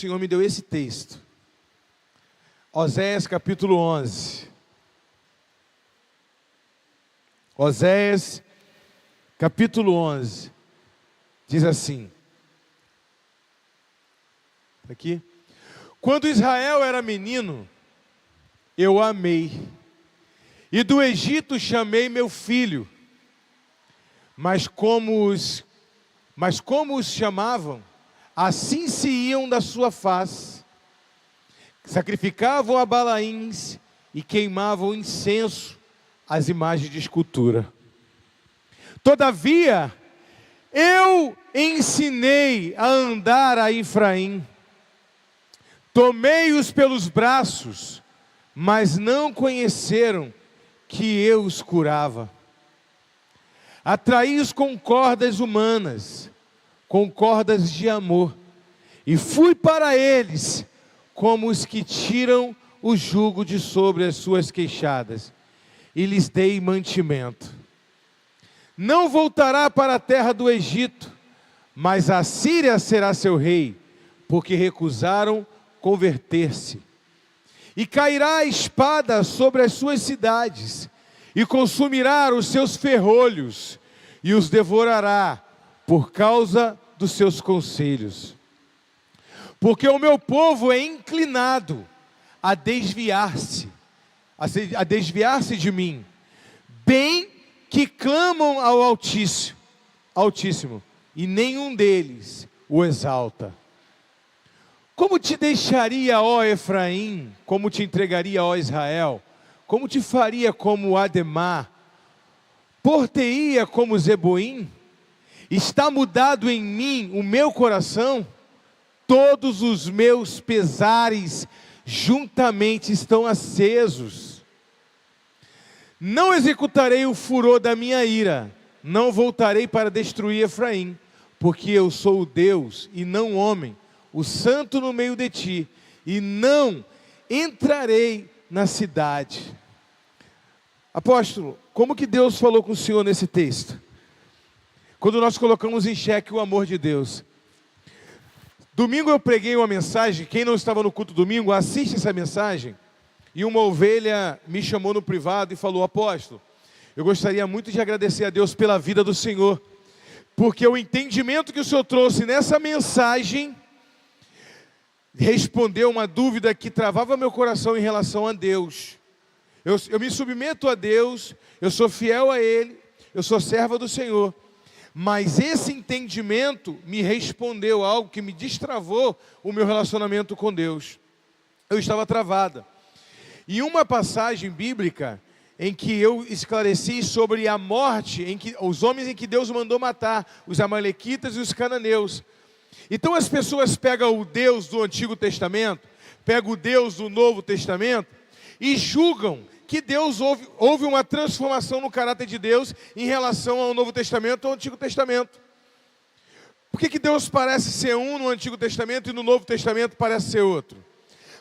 Senhor me deu esse texto. Oséias capítulo 11. Oséias capítulo 11. Diz assim. Aqui. Quando Israel era menino, eu o amei. E do Egito chamei meu filho. Mas como os chamavam, assim se iam da sua face. Sacrificavam a Balaíns e queimavam incenso às imagens de escultura. Todavia, eu ensinei a andar a Efraim. Tomei-os pelos braços, mas não conheceram que eu os curava. Atraí-os com cordas humanas, com cordas de amor, e fui para eles como os que tiram o jugo de sobre as suas queixadas, e lhes dei mantimento. Não voltará para a terra do Egito, mas a Síria será seu rei, porque recusaram converter-se. E cairá a espada sobre as suas cidades, e consumirá os seus ferrolhos, e os devorará por causa dos seus conselhos. Porque o meu povo é inclinado a desviar-se de mim, bem que clamam ao Altíssimo, e nenhum deles o exalta. Como te deixaria, ó Efraim? Como te entregaria, ó Israel? Como te faria como Ademar? Por-te-ia como Zeboim? Está mudado em mim o meu coração? Todos os meus pesares juntamente estão acesos. Não executarei o furor da minha ira, não voltarei para destruir Efraim, porque eu sou o Deus e não homem, o santo no meio de ti, e não entrarei na cidade. Apóstolo, como que Deus falou com o senhor nesse texto? Quando nós colocamos em xeque o amor de Deus. Domingo eu preguei uma mensagem, quem não estava no culto domingo, assiste essa mensagem, e uma ovelha me chamou no privado e falou: apóstolo, eu gostaria muito de agradecer a Deus pela vida do senhor, porque o entendimento que o senhor trouxe nessa mensagem respondeu uma dúvida que travava meu coração em relação a Deus. Eu me submeto a Deus, eu sou fiel a Ele, eu sou serva do Senhor. Mas esse entendimento me respondeu algo que me destravou o meu relacionamento com Deus. Eu estava travada. E uma passagem bíblica em que eu esclareci sobre a morte, os homens em que Deus mandou matar, os amalequitas e os cananeus. Então as pessoas pegam o Deus do Antigo Testamento, pegam o Deus do Novo Testamento e julgam que Deus houve uma transformação no caráter de Deus em relação ao Novo Testamento ou ao Antigo Testamento. Por que Deus parece ser um no Antigo Testamento e no Novo Testamento parece ser outro?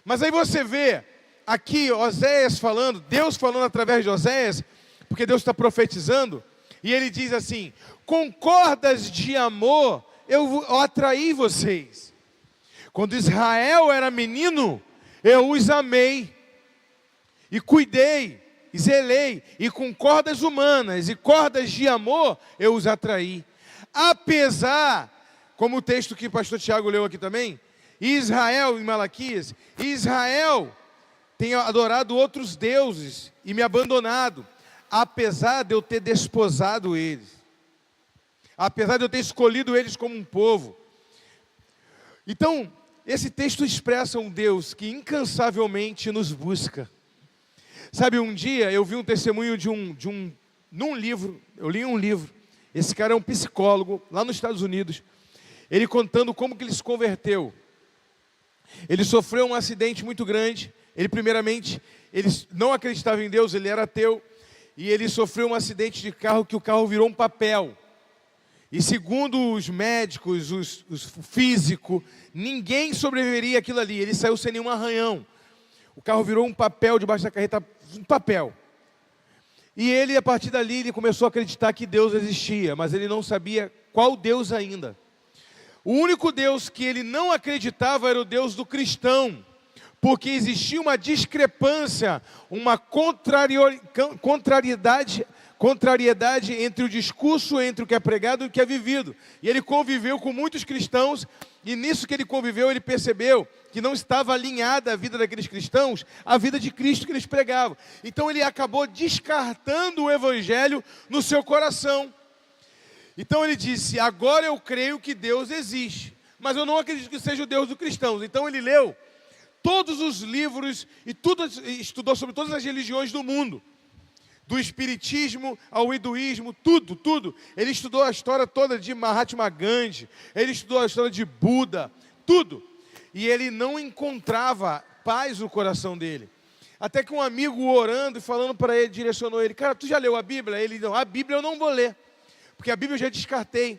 Mas aí você vê aqui Oséias falando, Deus falando através de Oséias, porque Deus está profetizando, e ele diz assim: com cordas de amor eu atraí vocês. Quando Israel era menino, eu os amei, e cuidei, e zelei, e com cordas humanas e cordas de amor eu os atraí. Apesar, como o texto que o pastor Tiago leu aqui também, Israel, em Malaquias, Israel tem adorado outros deuses e me abandonado, apesar de eu ter desposado eles, apesar de eu ter escolhido eles como um povo. Então, esse texto expressa um Deus que incansavelmente nos busca. Sabe, um dia eu vi um testemunho num livro, eu li um livro, esse cara é um psicólogo, lá nos Estados Unidos, ele contando como que ele se converteu. Ele sofreu um acidente muito grande, ele não acreditava em Deus, ele era ateu, e ele sofreu um acidente de carro que o carro virou um papel. E segundo os médicos, os físicos, ninguém sobreviveria àquilo ali, ele saiu sem nenhum arranhão. O carro virou um papel debaixo da carreta, um papel. E ele, a partir dali, ele começou a acreditar que Deus existia, mas ele não sabia qual Deus ainda. O único Deus que ele não acreditava era o Deus do cristão, porque existia uma discrepância, uma contrariedade entre o discurso, entre o que é pregado e o que é vivido. E ele conviveu com muitos cristãos, e nisso que ele conviveu, ele percebeu que não estava alinhada a vida daqueles cristãos à vida de Cristo que eles pregavam. Então ele acabou descartando o evangelho no seu coração. Então ele disse: agora eu creio que Deus existe, mas eu não acredito que seja o Deus dos cristãos. Então ele leu todos os livros e estudou sobre todas as religiões do mundo, do espiritismo ao hinduísmo, tudo. Ele estudou a história toda de Mahatma Gandhi, ele estudou a história de Buda, tudo. E ele não encontrava paz no coração dele. Até que um amigo orando e falando para ele, direcionou ele: cara, tu já leu a Bíblia? Ele: não, a Bíblia eu não vou ler, porque a Bíblia eu já descartei.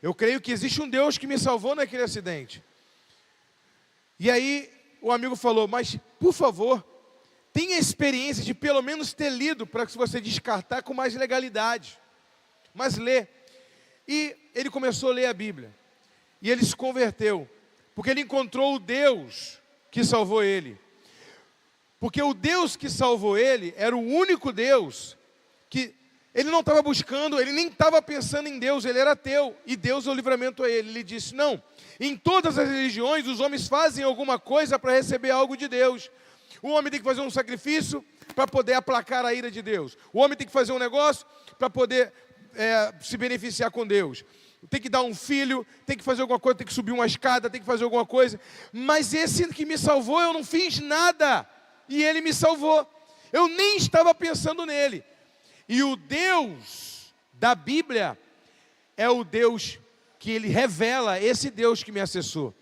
Eu creio que existe um Deus que me salvou naquele acidente. E aí o amigo falou: mas, por favor, tenha a experiência de pelo menos ter lido, para que você descartar com mais legalidade. Mas lê. E ele começou a ler a Bíblia. E ele se converteu, porque ele encontrou o Deus que salvou ele. Porque o Deus que salvou ele era o único Deus que ele não estava buscando, ele nem estava pensando em Deus, ele era ateu. E Deus deu livramento a ele. Ele disse: não, em todas as religiões os homens fazem alguma coisa para receber algo de Deus. O homem tem que fazer um sacrifício para poder aplacar a ira de Deus. O homem tem que fazer um negócio para poder se beneficiar com Deus. Tem que dar um filho, tem que fazer alguma coisa, tem que subir uma escada, tem que fazer alguma coisa. Mas esse que me salvou, eu não fiz nada. E ele me salvou. Eu nem estava pensando nele. E o Deus da Bíblia é o Deus que ele revela, esse Deus que me acessou.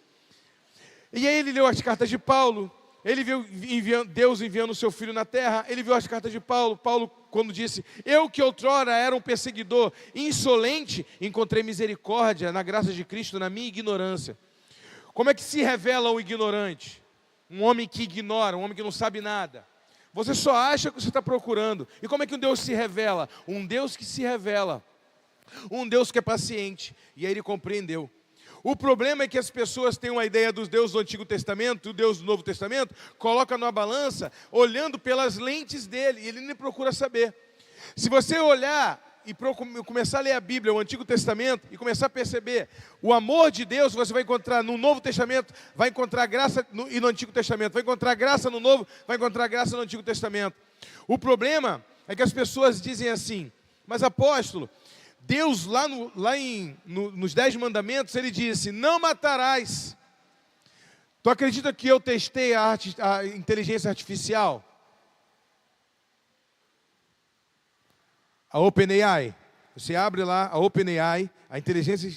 E aí ele leu as cartas de Paulo. Ele viu Deus enviando o seu filho na terra. Ele viu as cartas de Paulo. Paulo, quando disse: eu que outrora era um perseguidor insolente, encontrei misericórdia na graça de Cristo na minha ignorância. Como é que se revela um ignorante? Um homem que ignora, um homem que não sabe nada. Você só acha que você está procurando. E como é que um Deus se revela? Um Deus que se revela. Um Deus que é paciente. E aí ele compreendeu. O problema é que as pessoas têm uma ideia dos deuses do Antigo Testamento, do Deus do Novo Testamento, coloca numa balança, olhando pelas lentes dele, e ele nem procura saber. Se você olhar e começar a ler a Bíblia, o Antigo Testamento, e começar a perceber o amor de Deus, você vai encontrar no Novo Testamento, vai encontrar graça no Antigo Testamento, vai encontrar graça no Novo, vai encontrar graça no Antigo Testamento. O problema é que as pessoas dizem assim: mas apóstolo, Deus nos 10 mandamentos, ele disse: não matarás. Tu acredita que eu testei a inteligência artificial? A OpenAI. Você abre lá a OpenAI, a inteligência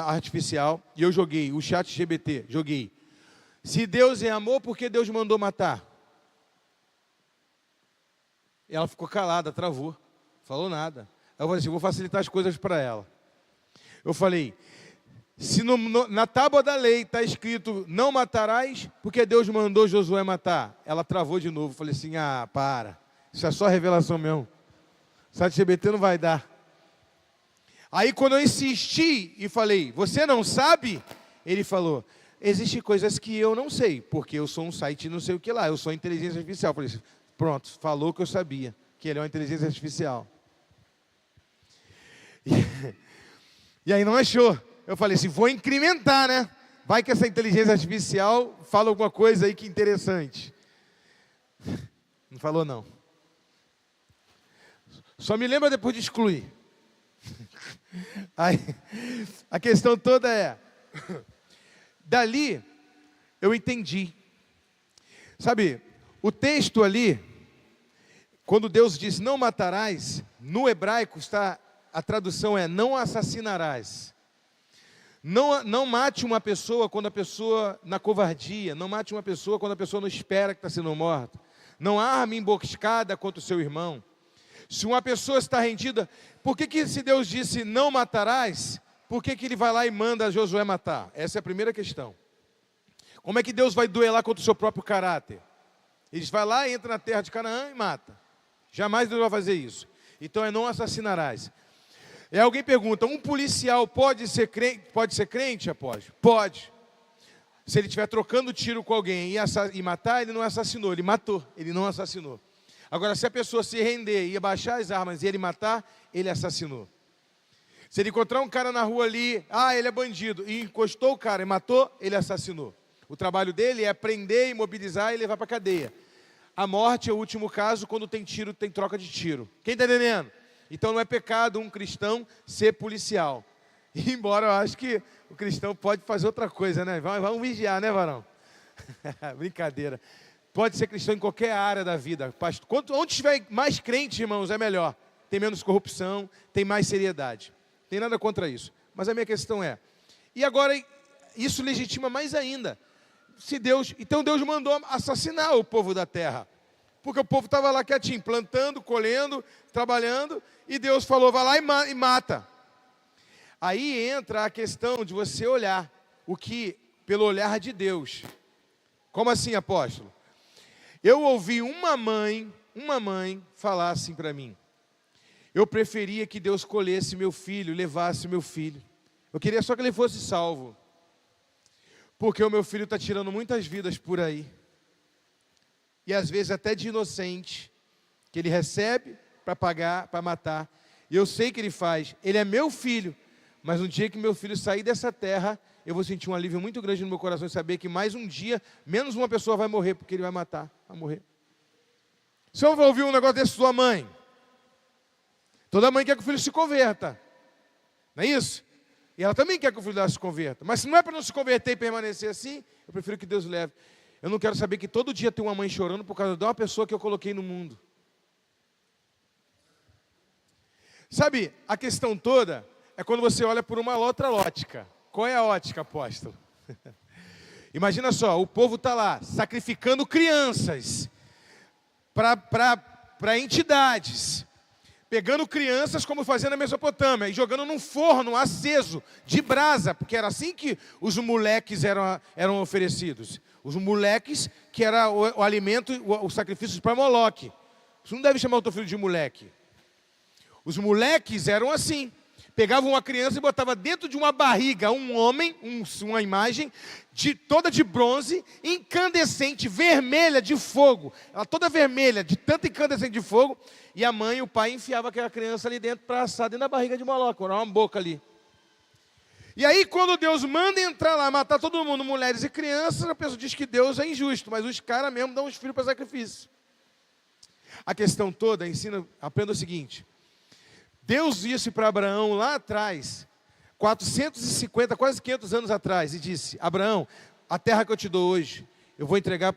artificial, e eu joguei o ChatGPT, joguei: se Deus é amor, por que Deus mandou matar? E ela ficou calada, travou. Falou nada. Aí eu falei assim: vou facilitar as coisas para ela. Eu falei: se na tábua da lei está escrito não matarás, porque Deus mandou Josué matar. Ela travou de novo. Eu falei assim: ah, para. Isso é só revelação mesmo. ChatGPT não vai dar. Aí quando eu insisti e falei: você não sabe? Ele falou: existem coisas que eu não sei, porque eu sou um site não sei o que lá. Eu sou inteligência artificial. Eu falei assim: pronto, falou que eu sabia, que ele é uma inteligência artificial. E aí não achou. Eu falei assim: vou incrementar, né? Vai que essa inteligência artificial fala alguma coisa aí que interessante. Não falou não. Só me lembra depois de excluir. Aí, a questão toda é, dali eu entendi. Sabe, o texto ali, quando Deus diz não matarás, no hebraico a tradução é não assassinarás. Não mate uma pessoa quando a pessoa, na covardia, não mate uma pessoa quando a pessoa não espera que está sendo morta. Não arme emboscada contra o seu irmão. Se uma pessoa está rendida, por que se Deus disse não matarás, por que ele vai lá e manda Josué matar? Essa é a primeira questão. Como é que Deus vai duelar contra o seu próprio caráter? Ele vai lá, entra na terra de Canaã e mata. Jamais Deus vai fazer isso. Então é não assassinarás. E alguém pergunta, um policial pode ser crente, apóstolo? Pode. Se ele estiver trocando tiro com alguém e matar, ele não assassinou, ele matou, ele não assassinou. Agora, se a pessoa se render e abaixar as armas e ele matar, ele assassinou. Se ele encontrar um cara na rua ali, ele é bandido, e encostou o cara e matou, ele assassinou. O trabalho dele é prender, imobilizar e levar para a cadeia. A morte é o último caso, quando tem tiro, tem troca de tiro. Quem está entendendo? Então não é pecado um cristão ser policial. Embora eu acho que o cristão pode fazer outra coisa, né? Vamos vigiar, né, varão? Brincadeira. Pode ser cristão em qualquer área da vida. Onde tiver mais crente, irmãos, é melhor. Tem menos corrupção, tem mais seriedade. Tem nada contra isso. Mas a minha questão é, e agora isso legitima mais ainda. Então Deus mandou assassinar o povo da terra. Porque o povo estava lá quietinho, plantando, colhendo, trabalhando, e Deus falou, vai lá e mata. Aí entra a questão de você olhar o que, pelo olhar de Deus. Como assim, apóstolo? Eu ouvi uma mãe falar assim para mim, eu preferia que Deus colhesse meu filho, levasse meu filho. Eu queria só que ele fosse salvo. Porque o meu filho está tirando muitas vidas por aí. E às vezes até de inocente, que ele recebe para pagar, para matar. E eu sei que ele faz, ele é meu filho. Mas um dia que meu filho sair dessa terra, eu vou sentir um alívio muito grande no meu coração, saber que mais um dia, menos uma pessoa vai morrer, porque ele vai matar, vai morrer. Se eu ouvir um negócio desse sua mãe, toda mãe quer que o filho se converta, não é isso? E ela também quer que o filho dela se converta. Mas se não é para não se converter e permanecer assim, eu prefiro que Deus leve. Eu não quero saber que todo dia tem uma mãe chorando por causa de uma pessoa que eu coloquei no mundo. Sabe, a questão toda é quando você olha por uma outra ótica. Qual é a ótica, apóstolo? Imagina só, o povo está lá, sacrificando crianças para entidades. Pegando crianças como fazia na Mesopotâmia e jogando num forno aceso, de brasa, porque era assim que os moleques eram oferecidos. Os moleques que era o alimento, o sacrifício para Moloque. Você não deve chamar o teu filho de moleque. Os moleques eram assim. Pegavam uma criança e botavam dentro de uma barriga um homem, uma imagem, toda de bronze, incandescente, vermelha de fogo. Ela toda vermelha, de tanto incandescente de fogo. E a mãe e o pai enfiavam aquela criança ali dentro para assar dentro da barriga de Moloque, era uma boca ali. E aí quando Deus manda entrar lá, matar todo mundo, mulheres e crianças, a pessoa diz que Deus é injusto, mas os caras mesmo dão os filhos para sacrifício. A questão toda, aprenda o seguinte, Deus disse para Abraão lá atrás, 450, quase 500 anos atrás, e disse, Abraão, a terra que eu te dou hoje, eu entrego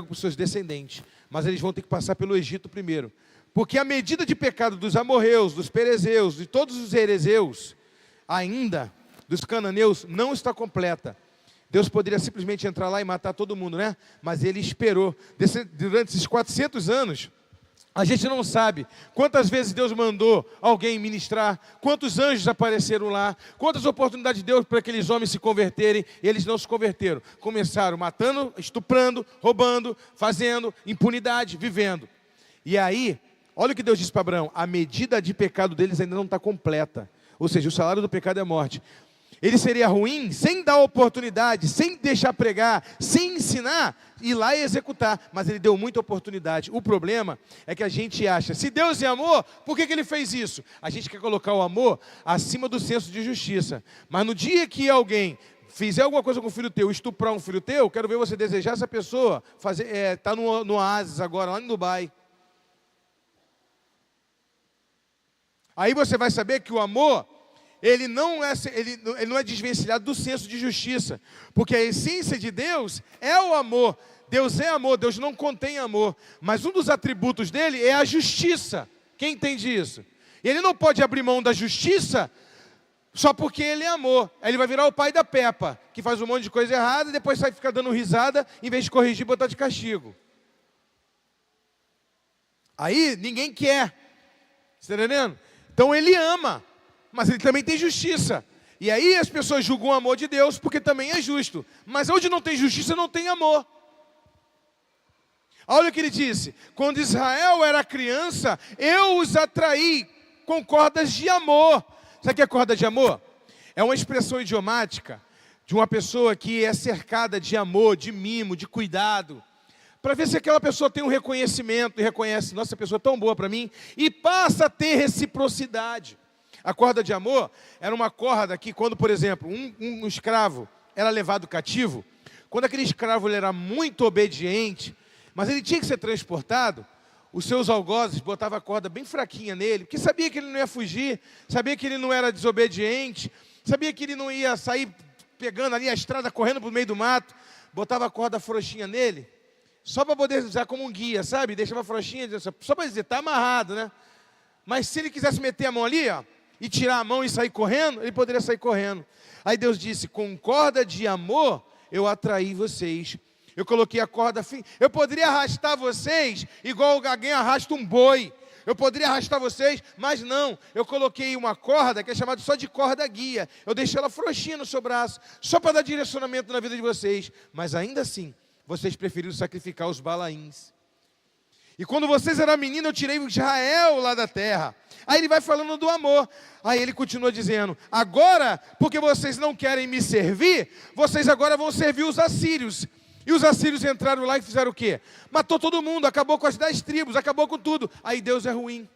para os seus descendentes, mas eles vão ter que passar pelo Egito primeiro. Porque a medida de pecado dos amorreus, dos perezeus, de todos os herezeus, ainda dos cananeus, não está completa. Deus poderia simplesmente entrar lá e matar todo mundo, né? Mas ele esperou. Durante esses 400 anos, a gente não sabe quantas vezes Deus mandou alguém ministrar, quantos anjos apareceram lá, quantas oportunidades Deus para aqueles homens se converterem, e eles não se converteram. Começaram matando, estuprando, roubando, fazendo, impunidade, vivendo. E aí, olha o que Deus disse para Abraão, a medida de pecado deles ainda não está completa. Ou seja, o salário do pecado é a morte. Ele seria ruim sem dar oportunidade, sem deixar pregar, sem ensinar, ir lá e executar. Mas ele deu muita oportunidade. O problema é que a gente acha, se Deus é amor, por que ele fez isso? A gente quer colocar o amor acima do senso de justiça. Mas no dia que alguém fizer alguma coisa com o filho teu, estuprar um filho teu, quero ver você desejar essa pessoa, tá no oásis agora, lá em Dubai. Aí você vai saber que o amor, ele não é desvencilhado do senso de justiça. Porque a essência de Deus é o amor. Deus é amor, Deus não contém amor. Mas um dos atributos dele é a justiça. Quem entende isso? Ele não pode abrir mão da justiça só porque ele é amor. Aí ele vai virar o pai da Peppa, que faz um monte de coisa errada e depois sai ficar dando risada, em vez de corrigir e botar de castigo. Aí ninguém quer. Você está entendendo? Então ele ama, mas ele também tem justiça. E aí as pessoas julgam o amor de Deus porque também é justo. Mas onde não tem justiça, não tem amor. Olha o que ele disse. Quando Israel era criança, eu os atraí com cordas de amor. Sabe o que é corda de amor? É uma expressão idiomática de uma pessoa que é cercada de amor, de mimo, de cuidado, para ver se aquela pessoa tem um reconhecimento e reconhece, nossa, essa pessoa é tão boa para mim, e passa a ter reciprocidade. A corda de amor era uma corda que quando, por exemplo, um escravo era levado cativo, quando aquele escravo ele era muito obediente, mas ele tinha que ser transportado, os seus algozes botavam a corda bem fraquinha nele, porque sabia que ele não ia fugir, sabia que ele não era desobediente, sabia que ele não ia sair pegando ali a estrada, correndo para o meio do mato, botava a corda frouxinha nele, só para poder usar como um guia, sabe? Deixava frouxinha, só para dizer, está amarrado, né? Mas se ele quisesse meter a mão ali, ó, e tirar a mão e sair correndo, ele poderia sair correndo. Aí Deus disse, com corda de amor, eu atraí vocês. Eu coloquei a corda fim. Eu poderia arrastar vocês igual alguém arrasta um boi. Eu poderia arrastar vocês, mas não. Eu coloquei uma corda que é chamada só de corda guia. Eu deixei ela frouxinha no seu braço, só para dar direcionamento na vida de vocês. Mas ainda assim, vocês preferiram sacrificar os balaíns. E quando vocês eram meninos, eu tirei Israel lá da terra. Aí ele vai falando do amor. Aí ele continua dizendo, agora, porque vocês não querem me servir, vocês agora vão servir os assírios. E os assírios entraram lá e fizeram o quê? Matou todo mundo, acabou com as 10 tribos, acabou com tudo. Aí Deus é ruim.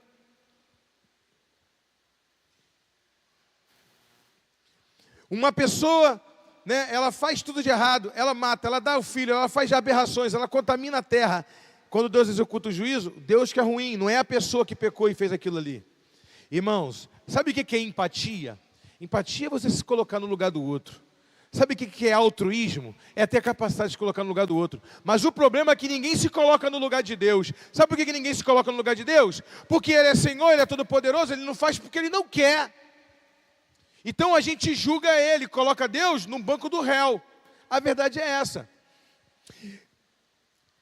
Uma pessoa, né, ela faz tudo de errado, ela mata, ela dá o filho, ela faz aberrações, ela contamina a terra. Quando Deus executa o juízo, Deus que é ruim, não é a pessoa que pecou e fez aquilo ali. Irmãos, sabe o que é empatia? Empatia é você se colocar no lugar do outro. Sabe o que é altruísmo? É ter a capacidade de se colocar no lugar do outro. Mas o problema é que ninguém se coloca no lugar de Deus. Sabe por que ninguém se coloca no lugar de Deus? Porque Ele é Senhor, Ele é todo-poderoso, Ele não faz porque Ele não quer. Então a gente julga Ele, coloca Deus no banco do réu. A verdade é essa.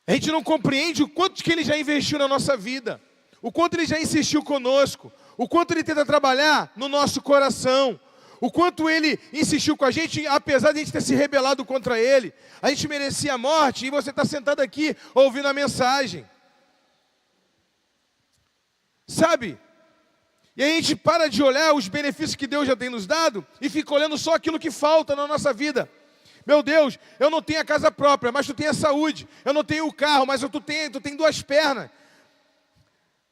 A gente não compreende o quanto que Ele já investiu na nossa vida, o quanto Ele já insistiu conosco, o quanto Ele tenta trabalhar no nosso coração, o quanto Ele insistiu com a gente, apesar de a gente ter se rebelado contra Ele. A gente merecia a morte e você está sentado aqui ouvindo a mensagem. Sabe? E a gente para de olhar os benefícios que Deus já tem nos dado e fica olhando só aquilo que falta na nossa vida. Meu Deus, eu não tenho a casa própria, mas tu tem a saúde. Eu não tenho o carro, mas tu tem 2 pernas.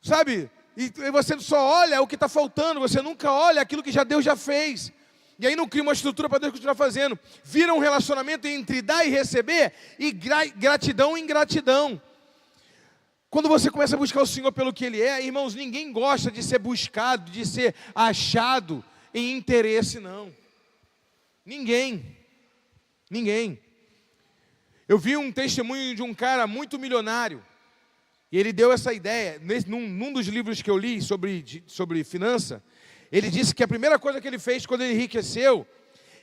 Sabe? E você só olha o que está faltando, você nunca olha aquilo que Deus já fez. E aí não cria uma estrutura para Deus continuar fazendo. Vira um relacionamento entre dar e receber e gratidão e ingratidão. Quando você começa a buscar o Senhor pelo que Ele é, irmãos, ninguém gosta de ser buscado, de ser achado em interesse, não. Ninguém. Eu vi um testemunho de um cara muito milionário. E ele deu essa ideia, num dos livros que eu li sobre finança, ele disse que a primeira coisa que ele fez quando ele enriqueceu,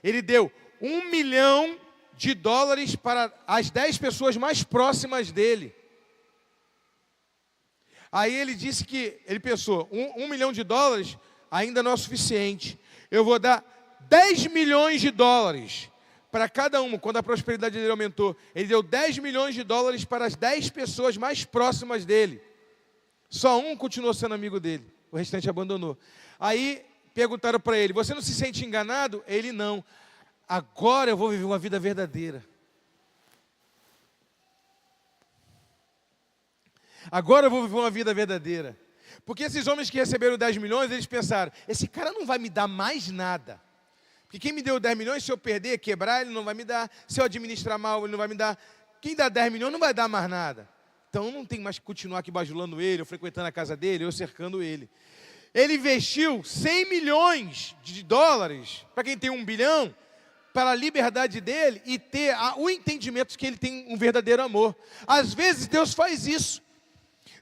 ele deu $1 milhão para as 10 pessoas mais próximas dele. Aí ele disse que, ele pensou, $1 milhão ainda não é o suficiente. Eu vou dar $10 milhões para cada um. Quando a prosperidade dele aumentou, ele deu $10 milhões para as 10 pessoas mais próximas dele. Só um continuou sendo amigo dele, o restante abandonou. Aí perguntaram para ele, você não se sente enganado? Ele, não. Agora eu vou viver uma vida verdadeira. Agora eu vou viver uma vida verdadeira. Porque esses homens que receberam 10 milhões, eles pensaram, esse cara não vai me dar mais nada. Porque quem me deu 10 milhões, se eu perder, quebrar, ele não vai me dar. Se eu administrar mal, ele não vai me dar. Quem dá 10 milhões não vai dar mais nada. Então não tem mais que continuar aqui bajulando ele, ou frequentando a casa dele, ou cercando ele. Ele investiu $100 milhões para quem tem $1 bilhão, para a liberdade dele e ter o entendimento que ele tem um verdadeiro amor. Às vezes Deus faz isso.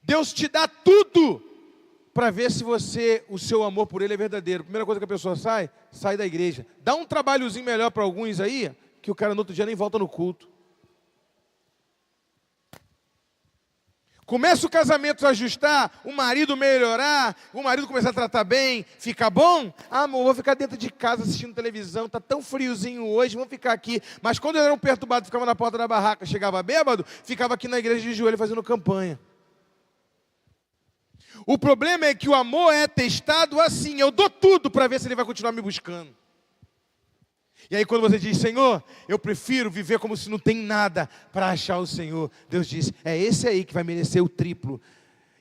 Deus te dá tudo para ver se o seu amor por Ele é verdadeiro. Primeira coisa que a pessoa sai da igreja. Dá um trabalhozinho melhor para alguns aí, que o cara no outro dia nem volta no culto. Começa o casamento a ajustar, o marido melhorar, o marido começar a tratar bem, fica bom? Ah, amor, vou ficar dentro de casa assistindo televisão, tá tão friozinho hoje, vamos ficar aqui. Mas quando ele era um perturbado, ficava na porta da barraca, chegava bêbado, ficava aqui na igreja de joelho fazendo campanha. O problema é que o amor é testado assim. Eu dou tudo para ver se ele vai continuar me buscando. E aí quando você diz, Senhor, eu prefiro viver como se não tem nada para achar o Senhor. Deus diz, é esse aí que vai merecer o triplo.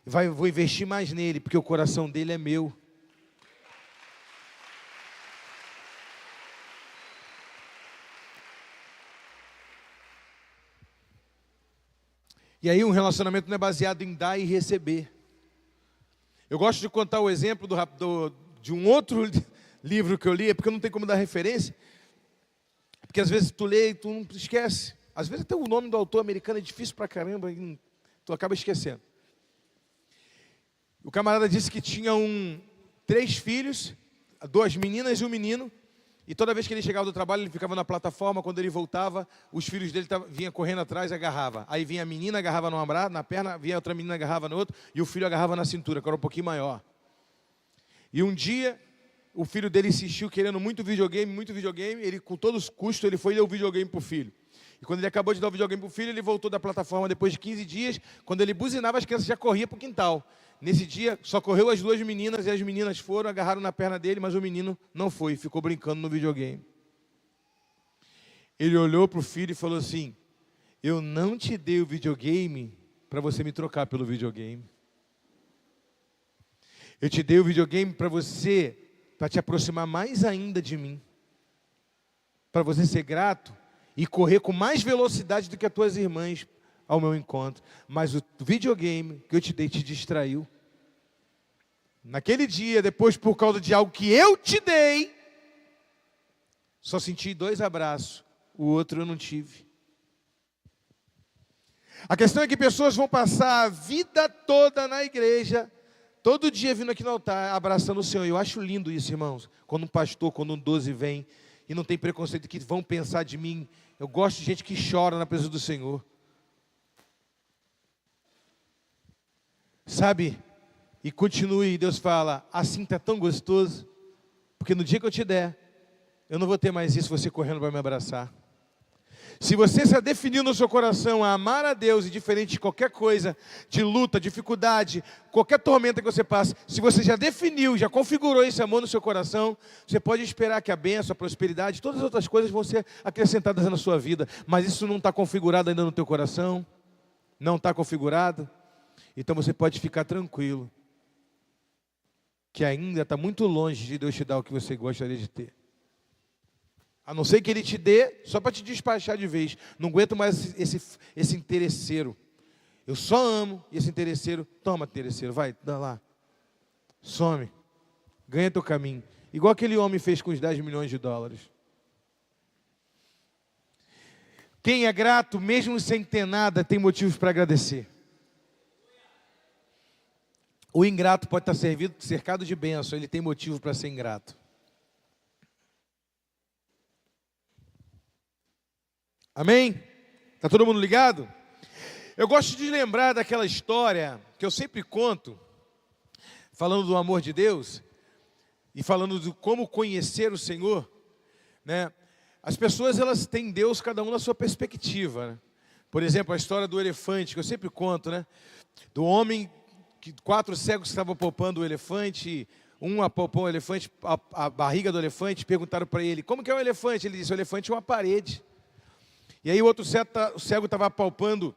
Vou investir mais nele, porque o coração dele é meu. E aí um relacionamento não é baseado em dar e receber. Eu gosto de contar o exemplo de um outro livro que eu li, porque não tem como dar referência. Porque às vezes tu lê e tu não esquece. Às vezes até o nome do autor americano é difícil pra caramba e tu acaba esquecendo. O camarada disse que tinha 3 filhos, 2 meninas e um menino. E toda vez que ele chegava do trabalho, ele ficava na plataforma. Quando ele voltava, os filhos dele vinham correndo atrás e agarrava. Aí vinha a menina, agarrava na perna, vinha outra menina, agarrava no outro, e o filho agarrava na cintura, que era um pouquinho maior. E um dia, o filho dele insistiu querendo muito videogame, ele com todos os custos, ele foi e deu o videogame para o filho. E quando ele acabou de dar o videogame para o filho, ele voltou da plataforma depois de 15 dias, quando ele buzinava, as crianças já corriam para o quintal. Nesse dia, só correu as 2 meninas, e as meninas foram, agarraram na perna dele, mas o menino não foi, ficou brincando no videogame. Ele olhou para o filho e falou assim, eu não te dei o videogame para você me trocar pelo videogame. Eu te dei o videogame para te aproximar mais ainda de mim. Para você ser grato e correr com mais velocidade do que as tuas irmãs ao meu encontro. Mas o videogame que eu te dei te distraiu. Naquele dia, depois por causa de algo que eu te dei, só senti 2 abraços, o outro eu não tive. A questão é que pessoas vão passar a vida toda na igreja, todo dia vindo aqui no altar, abraçando o Senhor. Eu acho lindo isso, irmãos. Quando um pastor, quando um 12 vem, e não tem preconceito que vão pensar de mim. Eu gosto de gente que chora na presença do Senhor. Sabe? E continue, Deus fala, assim está tão gostoso, porque no dia que eu te der, eu não vou ter mais isso, você correndo para me abraçar. Se você já definiu no seu coração a amar a Deus, indiferente de qualquer coisa, de luta, dificuldade, qualquer tormenta que você passe, se você já definiu, já configurou esse amor no seu coração, você pode esperar que a bênção, a prosperidade, todas as outras coisas vão ser acrescentadas na sua vida, mas isso não está configurado ainda no teu coração, não está configurado, então você pode ficar tranquilo, que ainda está muito longe de Deus te dar o que você gostaria de ter. A não ser que Ele te dê, só para te despachar de vez. Não aguento mais esse interesseiro. Eu só amo esse interesseiro. Toma, interesseiro, vai, dá lá. Some. Ganha teu caminho. Igual aquele homem fez com os 10 milhões de dólares. Quem é grato, mesmo sem ter nada, tem motivos para agradecer. O ingrato pode estar cercado de bênção, ele tem motivo para ser ingrato. Amém? Está todo mundo ligado? Eu gosto de lembrar daquela história que eu sempre conto, falando do amor de Deus, e falando de como conhecer o Senhor, né? As pessoas, elas têm Deus, cada um na sua perspectiva, né? Por exemplo, a história do elefante, que eu sempre conto, né? Do homem, 4 cegos estavam apalpando o elefante, um apalpou o elefante, a barriga do elefante, perguntaram para ele, como que é o elefante? Ele disse, o elefante é uma parede. E aí o outro cego estava apalpando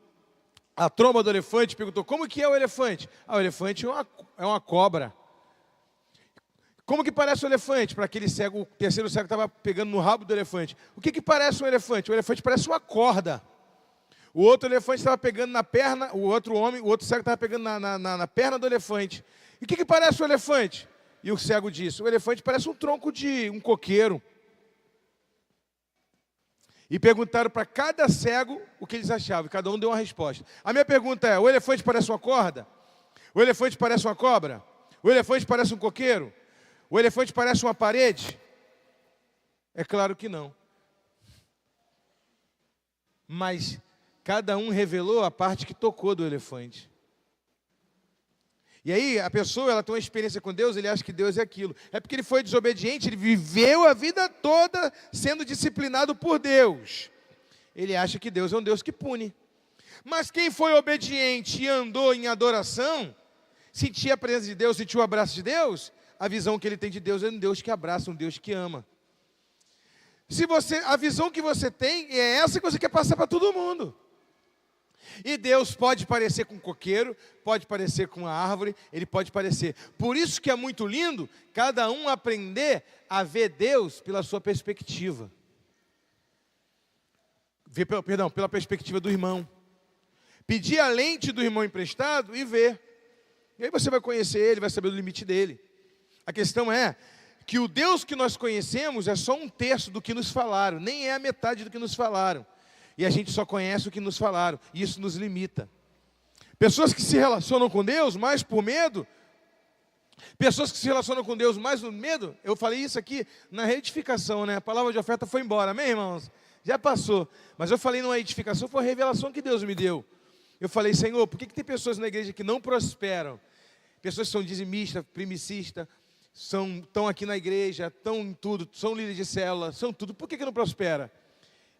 a tromba do elefante, perguntou, como que é o elefante? Ah, o elefante é uma cobra. Como que parece o elefante? Para aquele cego, o terceiro cego estava pegando no rabo do elefante. O que parece um elefante? O elefante parece uma corda. O outro elefante estava pegando na perna, o outro cego estava pegando na perna do elefante. E o que parece o elefante? E o cego disse, o elefante parece um tronco de um coqueiro. E perguntaram para cada cego o que eles achavam, e cada um deu uma resposta. A minha pergunta é, o elefante parece uma corda? O elefante parece uma cobra? O elefante parece um coqueiro? O elefante parece uma parede? É claro que não. Mas cada um revelou a parte que tocou do elefante. E aí a pessoa, ela tem uma experiência com Deus, ele acha que Deus é aquilo. É porque ele foi desobediente, ele viveu a vida toda sendo disciplinado por Deus. Ele acha que Deus é um Deus que pune. Mas quem foi obediente e andou em adoração, sentir a presença de Deus, sentir o abraço de Deus, a visão que ele tem de Deus é um Deus que abraça, um Deus que ama. A visão que você tem é essa que você quer passar para todo mundo. E Deus pode parecer com um coqueiro, pode parecer com uma árvore, Ele pode parecer. Por isso que é muito lindo cada um aprender a ver Deus pela sua perspectiva. Pela perspectiva do irmão. Pedir a lente do irmão emprestado e ver. E aí você vai conhecer ele, vai saber o limite dele. A questão é que o Deus que nós conhecemos é só um terço do que nos falaram, nem é a metade do que nos falaram. E a gente só conhece o que nos falaram, e isso nos limita. Pessoas que se relacionam com Deus mais por medo, pessoas que se relacionam com Deus mais por medo, eu falei isso aqui na reedificação, né? A palavra de oferta foi embora, amém, irmãos? Já passou, mas eu falei numa edificação, foi a revelação que Deus me deu. Eu falei, Senhor, por que tem pessoas na igreja que não prosperam? Pessoas que são dizimistas, primicistas, estão aqui na igreja, estão em tudo, são líderes de célula, são tudo, por que não prospera?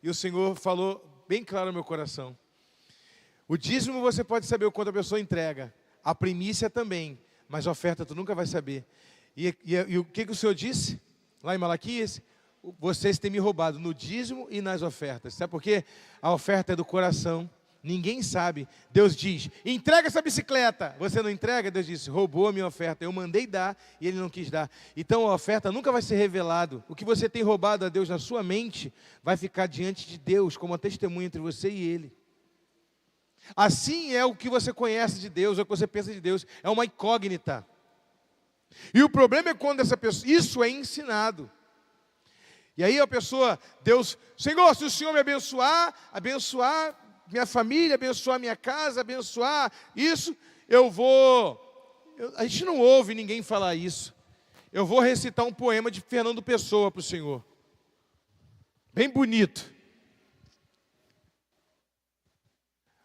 E o Senhor falou bem claro no meu coração. O dízimo você pode saber o quanto a pessoa entrega, a primícia também, mas a oferta tu nunca vai saber. E o que o Senhor disse? Lá em Malaquias, vocês têm me roubado no dízimo e nas ofertas. Sabe por quê? A oferta é do coração. Ninguém sabe. Deus diz, entrega essa bicicleta. Você não entrega? Deus diz, roubou a minha oferta. Eu mandei dar e ele não quis dar. Então a oferta nunca vai ser revelado. O que você tem roubado a Deus na sua mente vai ficar diante de Deus como uma testemunha entre você e ele. Assim é o que você conhece de Deus, é o que você pensa de Deus. É uma incógnita. E o problema é quando essa pessoa, isso é ensinado. E aí a pessoa, Deus, Senhor, se o Senhor me abençoar minha família, abençoar minha casa, abençoar isso, a gente não ouve ninguém falar isso. Eu vou recitar um poema de Fernando Pessoa para o Senhor. Bem bonito.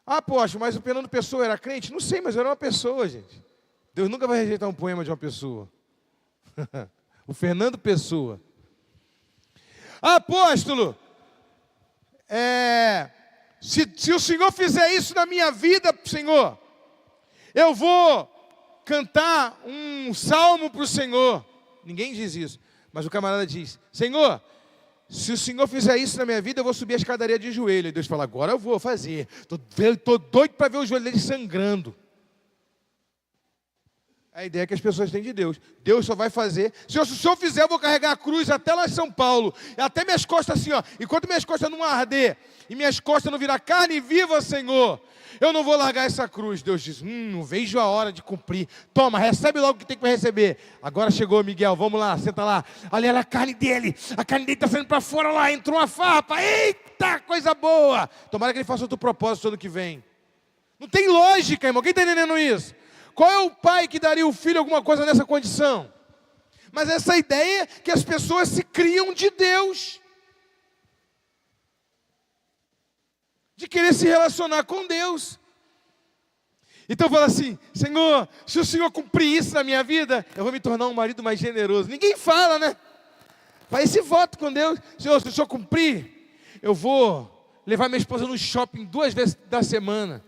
Ah, poxa, mas o Fernando Pessoa era crente? Não sei, mas era uma pessoa, gente. Deus nunca vai rejeitar um poema de uma pessoa. O Fernando Pessoa. Ah, apóstolo, se o Senhor fizer isso na minha vida, Senhor, eu vou cantar um salmo para o Senhor. Ninguém diz isso, mas o camarada diz, Senhor, se o Senhor fizer isso na minha vida, eu vou subir a escadaria de joelho. E Deus fala, agora eu vou fazer. Estou doido para ver o joelho dele sangrando. A ideia que as pessoas têm de Deus. Deus só vai fazer. Se o Senhor fizer, eu vou carregar a cruz até lá em São Paulo. Até minhas costas assim, ó. Enquanto minhas costas não arder e minhas costas não virar carne viva, Senhor, eu não vou largar essa cruz. Deus diz, não vejo a hora de cumprir. Toma, recebe logo o que tem que receber. Agora chegou, Miguel, vamos lá, senta lá. Olha a carne dele está saindo para fora lá. Entrou uma farpa. Eita, coisa boa. Tomara que ele faça outro propósito ano que vem. Não tem lógica, irmão. Quem está entendendo isso? Qual é o pai que daria ao filho alguma coisa nessa condição? Mas essa ideia que as pessoas se criam de Deus. De querer se relacionar com Deus. Então fala assim, Senhor, se o Senhor cumprir isso na minha vida, eu vou me tornar um marido mais generoso. Ninguém fala, né? Faz esse voto com Deus. Senhor, se o Senhor cumprir, eu vou levar minha esposa no shopping 2 vezes da semana.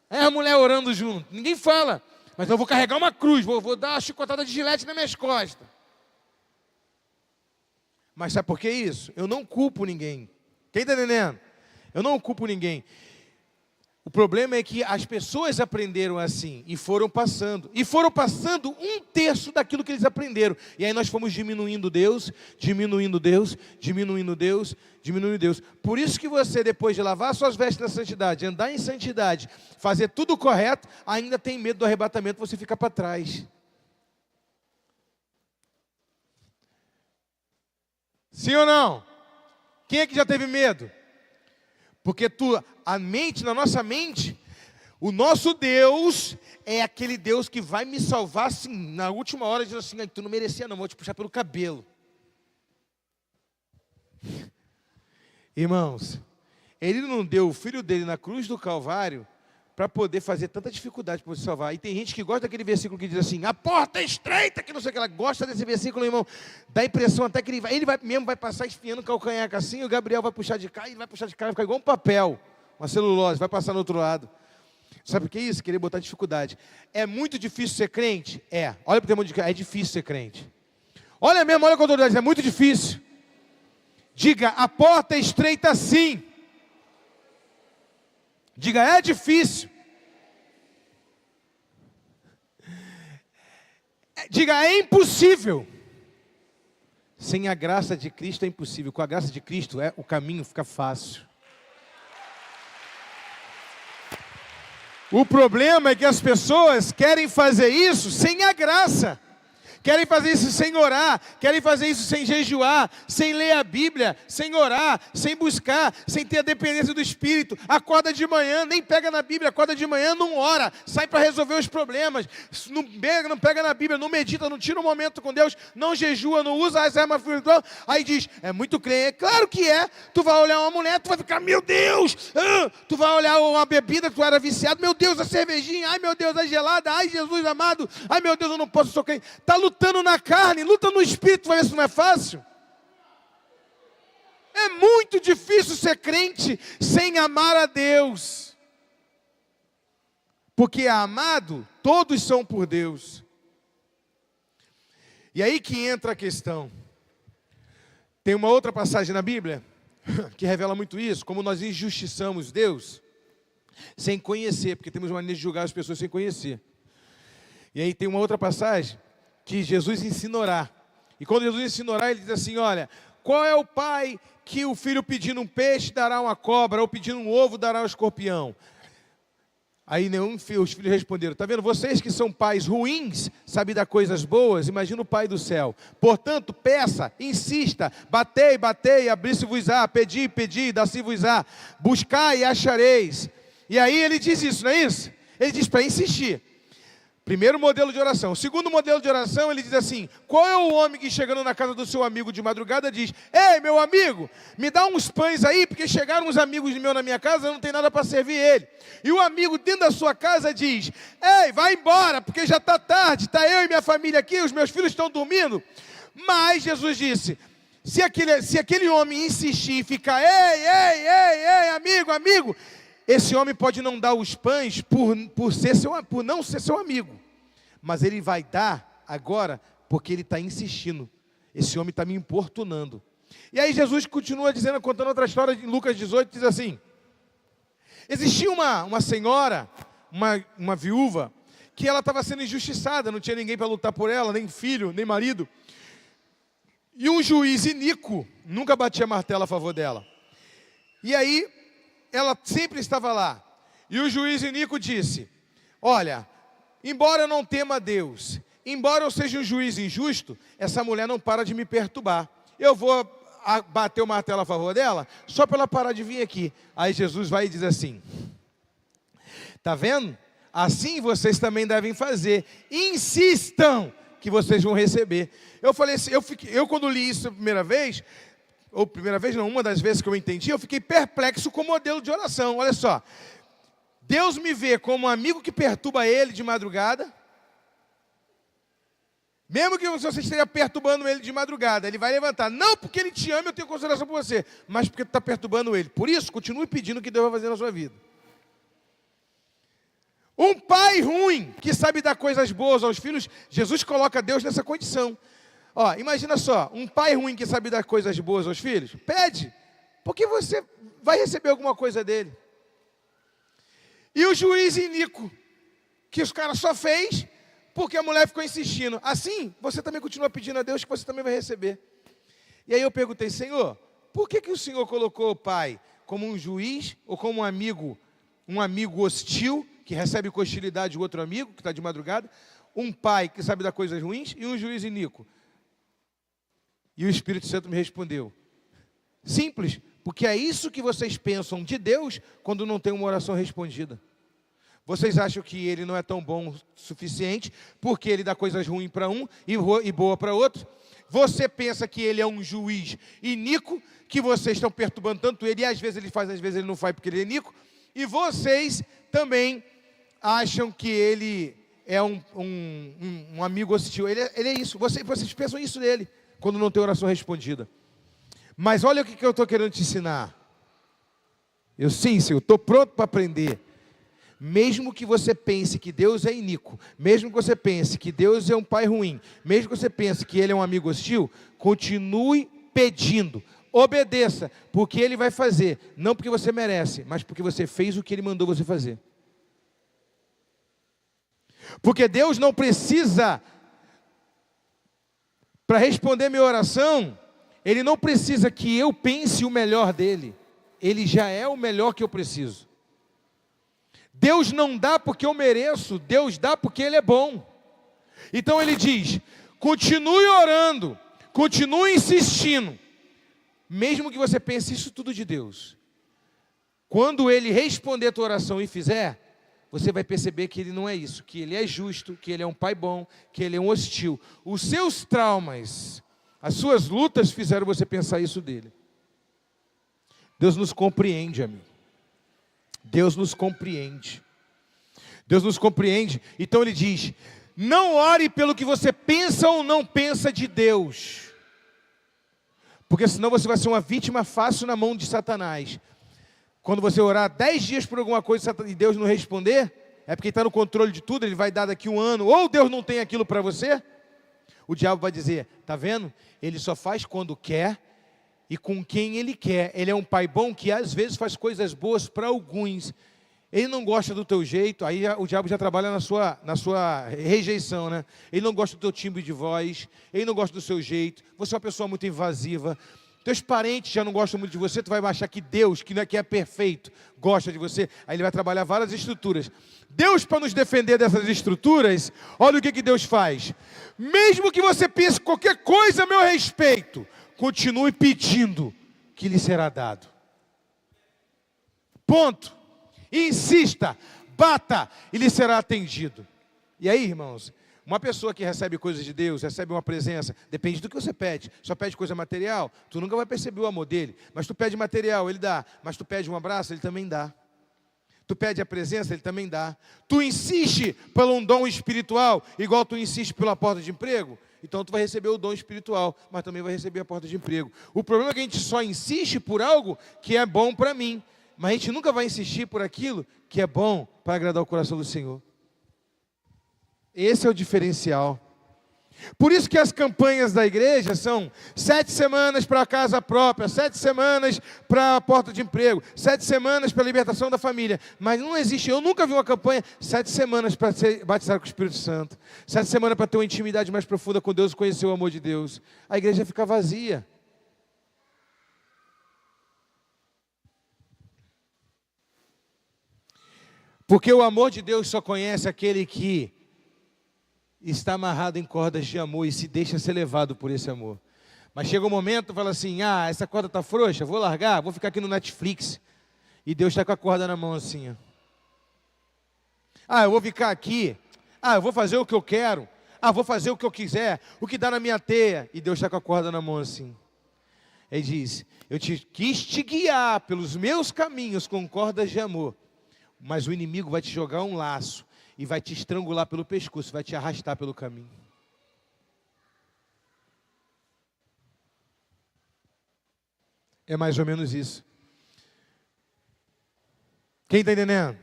É a mulher orando junto. Ninguém fala. Mas eu vou carregar uma cruz. Vou dar uma chicotada de gilete nas minhas costas. Mas sabe por que isso? Eu não culpo ninguém. Quem está entendendo? Eu não culpo ninguém. O problema é que as pessoas aprenderam assim. E foram passando. E foram passando 1/3 daquilo que eles aprenderam. E aí nós fomos diminuindo Deus, diminuindo Deus, diminuindo Deus, diminuindo Deus. Por isso que você, depois de lavar suas vestes na santidade, andar em santidade, fazer tudo correto, ainda tem medo do arrebatamento, você fica para trás. Sim ou não? Quem é que já teve medo? Porque na nossa mente, o nosso Deus é aquele Deus que vai me salvar assim, na última hora, diz assim, tu não merecia não, vou te puxar pelo cabelo. Irmãos, Ele não deu o Filho dele na cruz do Calvário para poder fazer tanta dificuldade para você salvar. E tem gente que gosta daquele versículo que diz assim, a porta é estreita, que não sei o que, ela gosta desse versículo, irmão. Dá a impressão até que ele vai passar esfiando o calcanhar assim, o Gabriel vai puxar de cá, e ele vai puxar de cá, vai ficar igual um papel, uma celulose, vai passar no outro lado. Sabe o que é isso? Querer botar dificuldade. É muito difícil ser crente? É. Olha para o termo de é difícil ser crente. Olha mesmo, olha com a autoridade, é muito difícil. Diga, a porta é estreita sim. Diga, é difícil. Diga, é impossível. Sem a graça de Cristo é impossível. Com a graça de Cristo, o caminho fica fácil. O problema é que as pessoas querem fazer isso sem a graça. Querem fazer isso sem orar, querem fazer isso sem jejuar, sem ler a Bíblia, sem orar, sem buscar, sem ter a dependência do Espírito. Acorda de manhã, nem pega na Bíblia, acorda de manhã, não ora, sai para resolver os problemas. Não pega na Bíblia, não medita, não tira um momento com Deus, não jejua, não usa as armas espirituais. Aí diz, é muito crente. Claro que é. Tu vai olhar uma mulher, tu vai ficar, meu Deus. Tu vai olhar uma bebida, tu era viciado, meu Deus, a cervejinha, ai meu Deus, a gelada, ai Jesus amado, ai meu Deus, eu não posso, sou crente. Está lutando na carne, luta no espírito, vai ver se não é fácil. É muito difícil ser crente sem amar a Deus. Porque amado, todos são por Deus. E aí que entra a questão. Tem uma outra passagem na Bíblia que revela muito isso, como nós injustiçamos Deus sem conhecer, porque temos maneira de julgar as pessoas sem conhecer. E aí tem uma outra passagem que Jesus ensina a orar. E quando Jesus ensina a orar, ele diz assim, olha, qual é o pai que o filho pedindo um peixe dará uma cobra, ou pedindo um ovo dará um escorpião? Aí os filhos responderam, está vendo, vocês que são pais ruins, sabem dar coisas boas, imagina o Pai do céu. Portanto, peça, insista, batei, batei, abri-se-vos-á, pedi, pedi, dá-se-vos-á, buscai e achareis. E aí ele diz isso, não é isso? Ele diz para insistir. Primeiro modelo de oração. O segundo modelo de oração, ele diz assim, qual é o homem que chegando na casa do seu amigo de madrugada diz, ei, meu amigo, me dá uns pães aí, porque chegaram uns amigos meus na minha casa, não tem nada para servir ele. E o amigo dentro da sua casa diz, ei, vai embora, porque já está tarde, está eu e minha família aqui, os meus filhos estão dormindo. Mas Jesus disse, se aquele homem insistir e ficar, ei, amigo, esse homem pode não dar os pães por não ser seu amigo. Mas ele vai dar agora porque ele está insistindo. Esse homem está me importunando. E aí Jesus continua dizendo, contando outra história em Lucas 18, diz assim. Existia uma senhora, uma viúva, que ela estava sendo injustiçada. Não tinha ninguém para lutar por ela, nem filho, nem marido. E um juiz iníquo nunca batia martelo a favor dela. E aí ela sempre estava lá. E o juiz iníquo disse, olha, embora eu não tema a Deus, embora eu seja um juiz injusto, essa mulher não para de me perturbar. Eu vou bater o martelo a favor dela, só para ela parar de vir aqui. Aí Jesus vai e diz assim, está vendo? Assim vocês também devem fazer. Insistam que vocês vão receber. Eu falei assim, eu quando li isso a primeira vez, ou primeira vez não, uma das vezes que eu entendi, eu fiquei perplexo com o modelo de oração. Olha só, Deus me vê como um amigo que perturba ele de madrugada, mesmo que você esteja perturbando ele de madrugada, ele vai levantar, não porque ele te ama e eu tenho consideração por você, mas porque tu está perturbando ele. Por isso, continue pedindo o que Deus vai fazer na sua vida. Um pai ruim, que sabe dar coisas boas aos filhos, Jesus coloca Deus nessa condição. Ó, imagina só, um pai ruim que sabe dar coisas boas aos filhos, pede, porque você vai receber alguma coisa dele. E o juiz iníquo, que os caras só fez porque a mulher ficou insistindo. Assim, você também continua pedindo a Deus que você também vai receber. E aí eu perguntei, Senhor, por que o Senhor colocou o pai como um juiz ou como um amigo hostil, que recebe com hostilidade o outro amigo, que está de madrugada, um pai que sabe dar coisas ruins e um juiz iníquo? E o Espírito Santo me respondeu, simples, porque é isso que vocês pensam de Deus quando não tem uma oração respondida. Vocês acham que Ele não é tão bom o suficiente, porque Ele dá coisas ruins para um e boa para outro. Você pensa que Ele é um juiz iníquo, que vocês estão perturbando tanto Ele, e às vezes Ele faz, às vezes Ele não faz porque Ele é iníquo. E vocês também acham que Ele é um amigo hostil. Ele é isso, vocês pensam isso dele, quando não tem oração respondida. Mas olha o que eu estou querendo te ensinar. Eu estou pronto para aprender. Mesmo que você pense que Deus é iníquo, mesmo que você pense que Deus é um pai ruim, mesmo que você pense que Ele é um amigo hostil, continue pedindo, obedeça, porque Ele vai fazer, não porque você merece, mas porque você fez o que Ele mandou você fazer. Porque Deus não precisa, para responder minha oração, Ele não precisa que eu pense o melhor dEle, Ele já é o melhor que eu preciso. Deus não dá porque eu mereço, Deus dá porque Ele é bom. Então Ele diz, continue orando, continue insistindo, mesmo que você pense isso tudo de Deus. Quando Ele responder a tua oração e fizer, você vai perceber que Ele não é isso, que Ele é justo, que Ele é um pai bom, que Ele é um hostil. Os seus traumas, as suas lutas fizeram você pensar isso dEle. Deus nos compreende, amigo. Deus nos compreende. Deus nos compreende. Então Ele diz, não ore pelo que você pensa ou não pensa de Deus. Porque senão você vai ser uma vítima fácil na mão de Satanás. Quando você orar 10 dias por alguma coisa e Deus não responder, é porque Ele está no controle de tudo, Ele vai dar daqui 1 ano, ou Deus não tem aquilo para você. O diabo vai dizer, está vendo? Ele só faz quando quer e com quem Ele quer. Ele é um pai bom que às vezes faz coisas boas para alguns. Ele não gosta do teu jeito, aí o diabo já trabalha na sua rejeição, né? Ele não gosta do teu timbre de voz, ele não gosta do seu jeito, você é uma pessoa muito invasiva, teus parentes já não gostam muito de você, tu vai achar que Deus, que é perfeito, gosta de você, aí Ele vai trabalhar várias estruturas. Deus, para nos defender dessas estruturas, olha o que Deus faz. Mesmo que você pense qualquer coisa a meu respeito, continue pedindo, que lhe será dado. Ponto. Insista, bata, e lhe será atendido. E aí, irmãos, uma pessoa que recebe coisas de Deus, recebe uma presença, depende do que você pede. Só pede coisa material, tu nunca vai perceber o amor dele. Mas tu pede material, Ele dá. Mas tu pede um abraço, Ele também dá. Tu pede a presença, Ele também dá. Tu insiste por um dom espiritual, igual tu insiste pela porta de emprego, então tu vai receber o dom espiritual, mas também vai receber a porta de emprego. O problema é que a gente só insiste por algo que é bom para mim, mas a gente nunca vai insistir por aquilo que é bom para agradar o coração do Senhor. Esse é o diferencial. Por isso que as campanhas da igreja são 7 semanas para a casa própria, 7 semanas para a porta de emprego, 7 semanas para a libertação da família. Mas não existe, eu nunca vi uma campanha 7 semanas para ser batizado com o Espírito Santo, 7 semanas para ter uma intimidade mais profunda com Deus, conhecer o amor de Deus. A igreja fica vazia. Porque o amor de Deus só conhece aquele que está amarrado em cordas de amor e se deixa ser levado por esse amor. Mas chega um momento, fala assim, essa corda está frouxa, vou largar, vou ficar aqui no Netflix. E Deus está com a corda na mão assim. Eu vou ficar aqui, eu vou fazer o que eu quero, vou fazer o que eu quiser, o que dá na minha teia. E Deus está com a corda na mão assim. Ele diz, eu quis te guiar pelos meus caminhos com cordas de amor. Mas o inimigo vai te jogar um laço e vai te estrangular pelo pescoço, vai te arrastar pelo caminho. É mais ou menos isso. Quem está entendendo?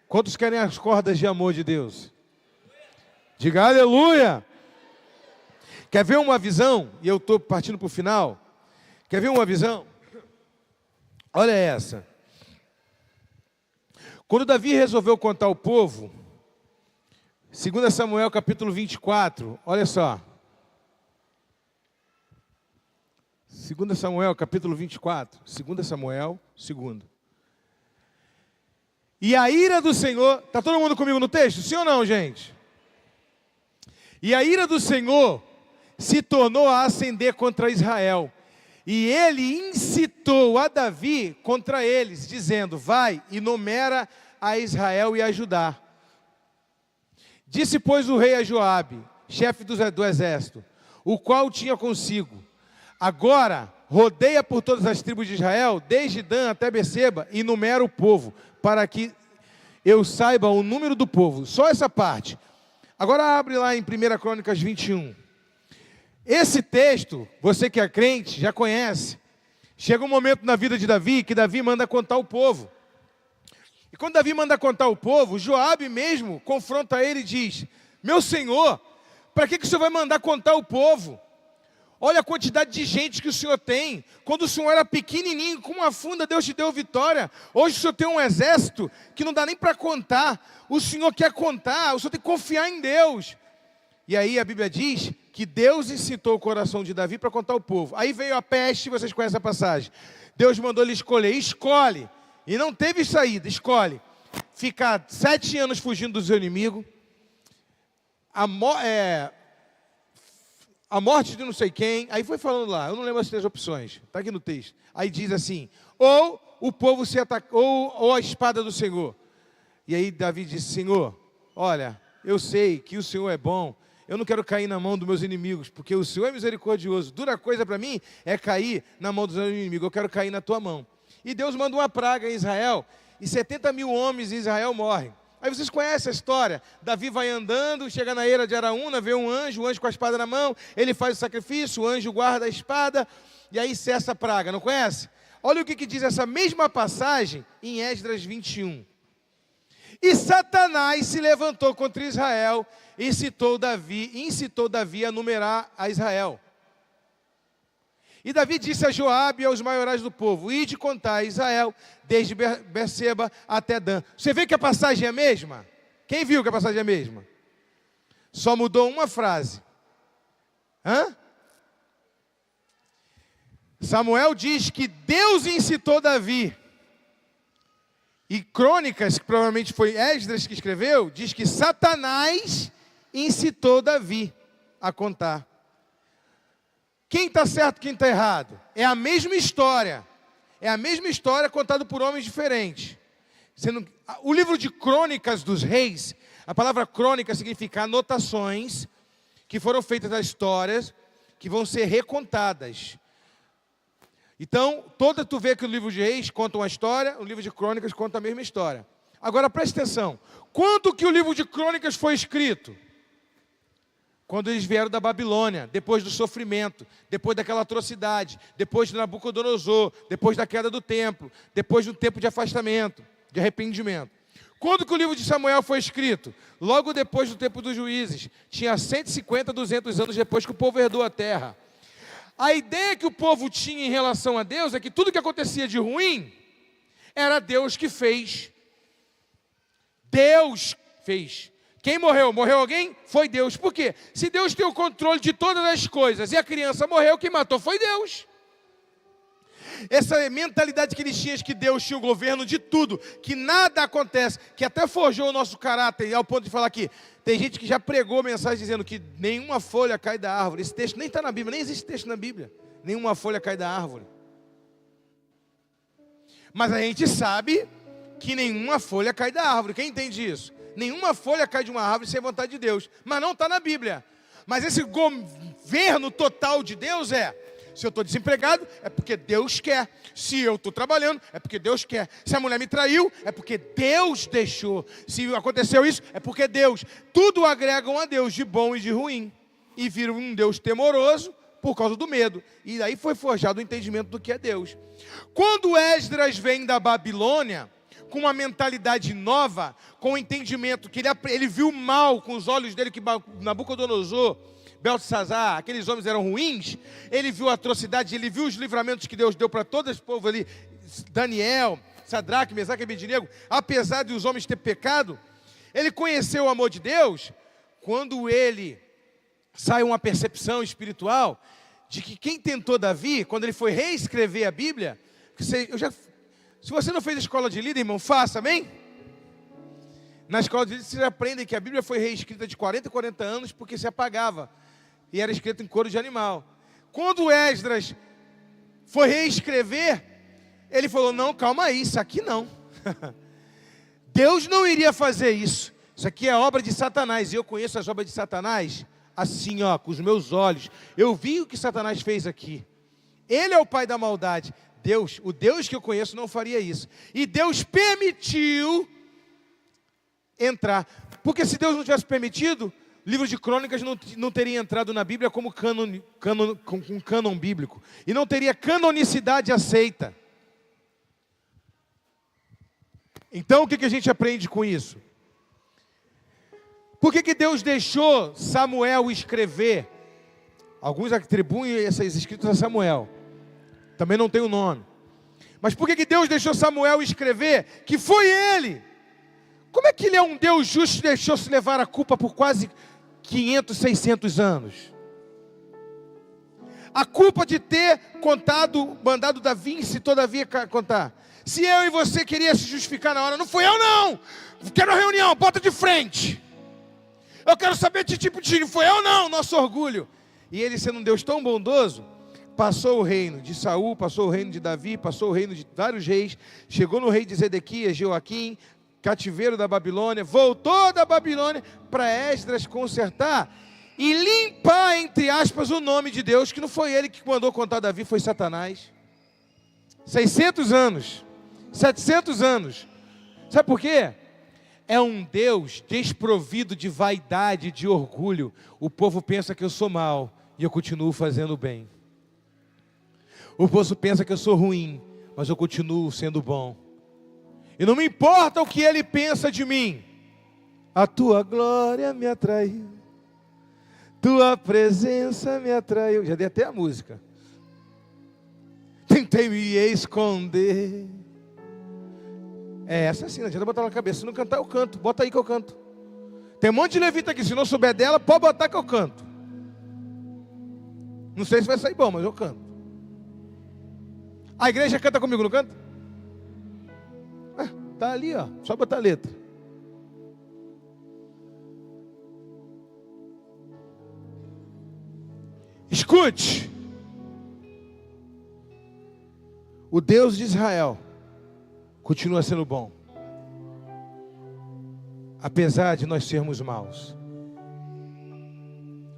Quantos querem as cordas de amor de Deus? Diga aleluia! Quer ver uma visão? E eu estou partindo para o final. Quer ver uma visão? Olha essa. Quando Davi resolveu contar ao povo, 2 Samuel capítulo 24, olha só. 2 Samuel capítulo 24, 2 Samuel, 2. E a ira do Senhor, está todo mundo comigo no texto? Sim ou não, gente? E a ira do Senhor se tornou a acender contra Israel. E ele incitou a Davi contra eles, dizendo, vai e numera a Israel e a Judá. Disse, pois, o rei a Joabe, chefe do exército, o qual tinha consigo, agora rodeia por todas as tribos de Israel, desde Dan até Beceba, e numera o povo, para que eu saiba o número do povo. Só essa parte. Agora abre lá em 1 Crônicas 21. Esse texto, você que é crente, já conhece. Chega um momento na vida de Davi, que Davi manda contar o povo. E quando Davi manda contar o povo, Joabe mesmo confronta ele e diz: meu senhor, para que o senhor vai mandar contar o povo? Olha a quantidade de gente que o senhor tem. Quando o senhor era pequenininho, com uma funda, Deus te deu vitória. Hoje o senhor tem um exército que não dá nem para contar. O senhor quer contar, o senhor tem que confiar em Deus. E aí a Bíblia diz que Deus incitou o coração de Davi para contar o povo. Aí veio a peste, vocês conhecem a passagem. Deus mandou ele escolher, escolhe. E não teve saída, escolhe. Ficar 7 anos fugindo do seu inimigo. A morte de não sei quem. Aí foi falando lá, eu não lembro as 3 opções. Está aqui no texto. Aí diz assim, ou o povo se atacou, ou a espada do Senhor. E aí Davi disse, Senhor, olha, eu sei que o Senhor é bom. Eu não quero cair na mão dos meus inimigos, porque o Senhor é misericordioso. Dura coisa para mim é cair na mão dos meus inimigos. Eu quero cair na tua mão. E Deus manda uma praga em Israel, e 70 mil homens em Israel morrem. Aí vocês conhecem a história. Davi vai andando, chega na eira de Araúna, vê um anjo com a espada na mão, ele faz o sacrifício, o anjo guarda a espada, e aí cessa a praga, não conhece? Olha o que diz essa mesma passagem em Esdras 21. E Satanás se levantou contra Israel e incitou Davi a numerar a Israel. E Davi disse a Joabe e aos maiorais do povo, ide contar a Israel, desde Berseba até Dan. Você vê que a passagem é a mesma? Quem viu que a passagem é a mesma? Só mudou uma frase. Samuel diz que Deus incitou Davi. E Crônicas, que provavelmente foi Esdras que escreveu, diz que Satanás incitou Davi a contar. Quem está certo, quem está errado? É a mesma história. É a mesma história contada por homens diferentes. O livro de Crônicas dos Reis, a palavra crônica significa anotações que foram feitas das histórias que vão ser recontadas. Então, tu vê que o livro de Reis conta uma história, o livro de Crônicas conta a mesma história. Agora, preste atenção. Quando que o livro de Crônicas foi escrito? Quando eles vieram da Babilônia, depois do sofrimento, depois daquela atrocidade, depois de Nabucodonosor, depois da queda do templo, depois de um tempo de afastamento, de arrependimento. Quando que o livro de Samuel foi escrito? Logo depois do tempo dos juízes. Tinha 150, 200 anos depois que o povo herdou a terra. A ideia que o povo tinha em relação a Deus é que tudo que acontecia de ruim, era Deus que fez. Deus fez. Quem morreu? Morreu alguém? Foi Deus. Por quê? Se Deus tem o controle de todas as coisas e a criança morreu, quem matou foi Deus. Essa mentalidade que eles tinham de que Deus tinha o governo de tudo, que nada acontece, que até forjou o nosso caráter, ao ponto de falar que tem gente que já pregou mensagem dizendo que nenhuma folha cai da árvore. Esse texto nem está na Bíblia, nem existe texto na Bíblia. Nenhuma folha cai da árvore. Mas a gente sabe que nenhuma folha cai da árvore. Quem entende isso? Nenhuma folha cai de uma árvore sem vontade de Deus. Mas não está na Bíblia. Mas esse governo total de Deus se eu estou desempregado, é porque Deus quer. Se eu estou trabalhando, é porque Deus quer. Se a mulher me traiu, é porque Deus deixou. Se aconteceu isso, é porque Deus. Tudo agregam a Deus, de bom e de ruim. E viram um Deus temoroso por causa do medo. E daí foi forjado o entendimento do que é Deus. Quando Esdras vem da Babilônia, com uma mentalidade nova, com o entendimento que ele viu mal com os olhos dele, que Nabucodonosor, Beltesazar, aqueles homens eram ruins, ele viu a atrocidade, ele viu os livramentos que Deus deu para todo esse povo ali, Daniel, Sadraque, Mesaque e Abednego, apesar de os homens ter pecado, ele conheceu o amor de Deus, quando ele saiu uma percepção espiritual, de que quem tentou Davi, quando ele foi reescrever a Bíblia, se você não fez a escola de líder, irmão, faça, amém? Na escola de líder, vocês aprendem que a Bíblia foi reescrita de 40 em 40 anos, porque se apagava, e era escrita em couro de animal. Quando Esdras foi reescrever, ele falou, não, calma aí, isso aqui não. Deus não iria fazer isso. Isso aqui é obra de Satanás, e eu conheço as obras de Satanás, assim, com os meus olhos. Eu vi o que Satanás fez aqui. Ele é o pai da maldade. O Deus que eu conheço não faria isso. E Deus permitiu entrar. Porque se Deus não tivesse permitido, o livro de Crônicas não teria entrado na Bíblia como cânon bíblico. E não teria canonicidade aceita. Então o que a gente aprende com isso? Por que Deus deixou Samuel escrever? Alguns atribuem esses escritos a Samuel. Também não tem o nome. Mas por que Deus deixou Samuel escrever que foi ele? Como é que ele é um Deus justo e deixou-se levar a culpa por quase 500, 600 anos? A culpa de ter mandado Davi, se todavia contar. Se eu e você queria se justificar na hora, não fui eu não. Quero a reunião, bota de frente. Eu quero saber de tipo de não foi eu não, nosso orgulho. E ele sendo um Deus tão bondoso, passou o reino de Saul, passou o reino de Davi, passou o reino de vários reis, chegou no rei de Zedequias, Joaquim, cativeiro da Babilônia, voltou da Babilônia para Esdras consertar e limpar, entre aspas, o nome de Deus, que não foi ele que mandou contar Davi, foi Satanás. 600 anos, 700 anos. Sabe por quê? É um Deus desprovido de vaidade, de orgulho. O povo pensa que eu sou mal e eu continuo fazendo bem. O povo pensa que eu sou ruim, mas eu continuo sendo bom. E não me importa o que ele pensa de mim. A tua glória me atraiu, tua presença me atraiu. Já dei até a música. Tentei me esconder. É essa sim, não adianta botar na cabeça. Se não cantar, eu canto. Bota aí que eu canto. Tem um monte de levita aqui. Se não souber dela, pode botar que eu canto. Não sei se vai sair bom, mas eu canto. A igreja canta comigo, não canta? Tá ali, ó. Só botar a letra. Escute. O Deus de Israel continua sendo bom, apesar de nós sermos maus.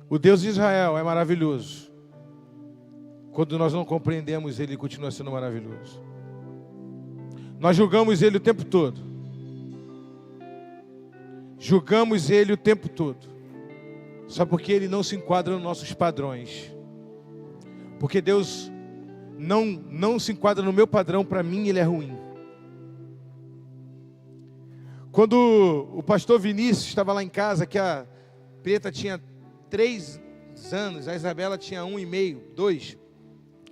O Deus de Israel é maravilhoso. Quando nós não compreendemos Ele, continua sendo maravilhoso. Nós julgamos Ele o tempo todo. Julgamos Ele o tempo todo. Só porque Ele não se enquadra nos nossos padrões. Porque Deus não se enquadra no meu padrão, para mim Ele é ruim. Quando o pastor Vinícius estava lá em casa, que a Preta tinha 3 anos, a Isabela tinha 1,5, 2,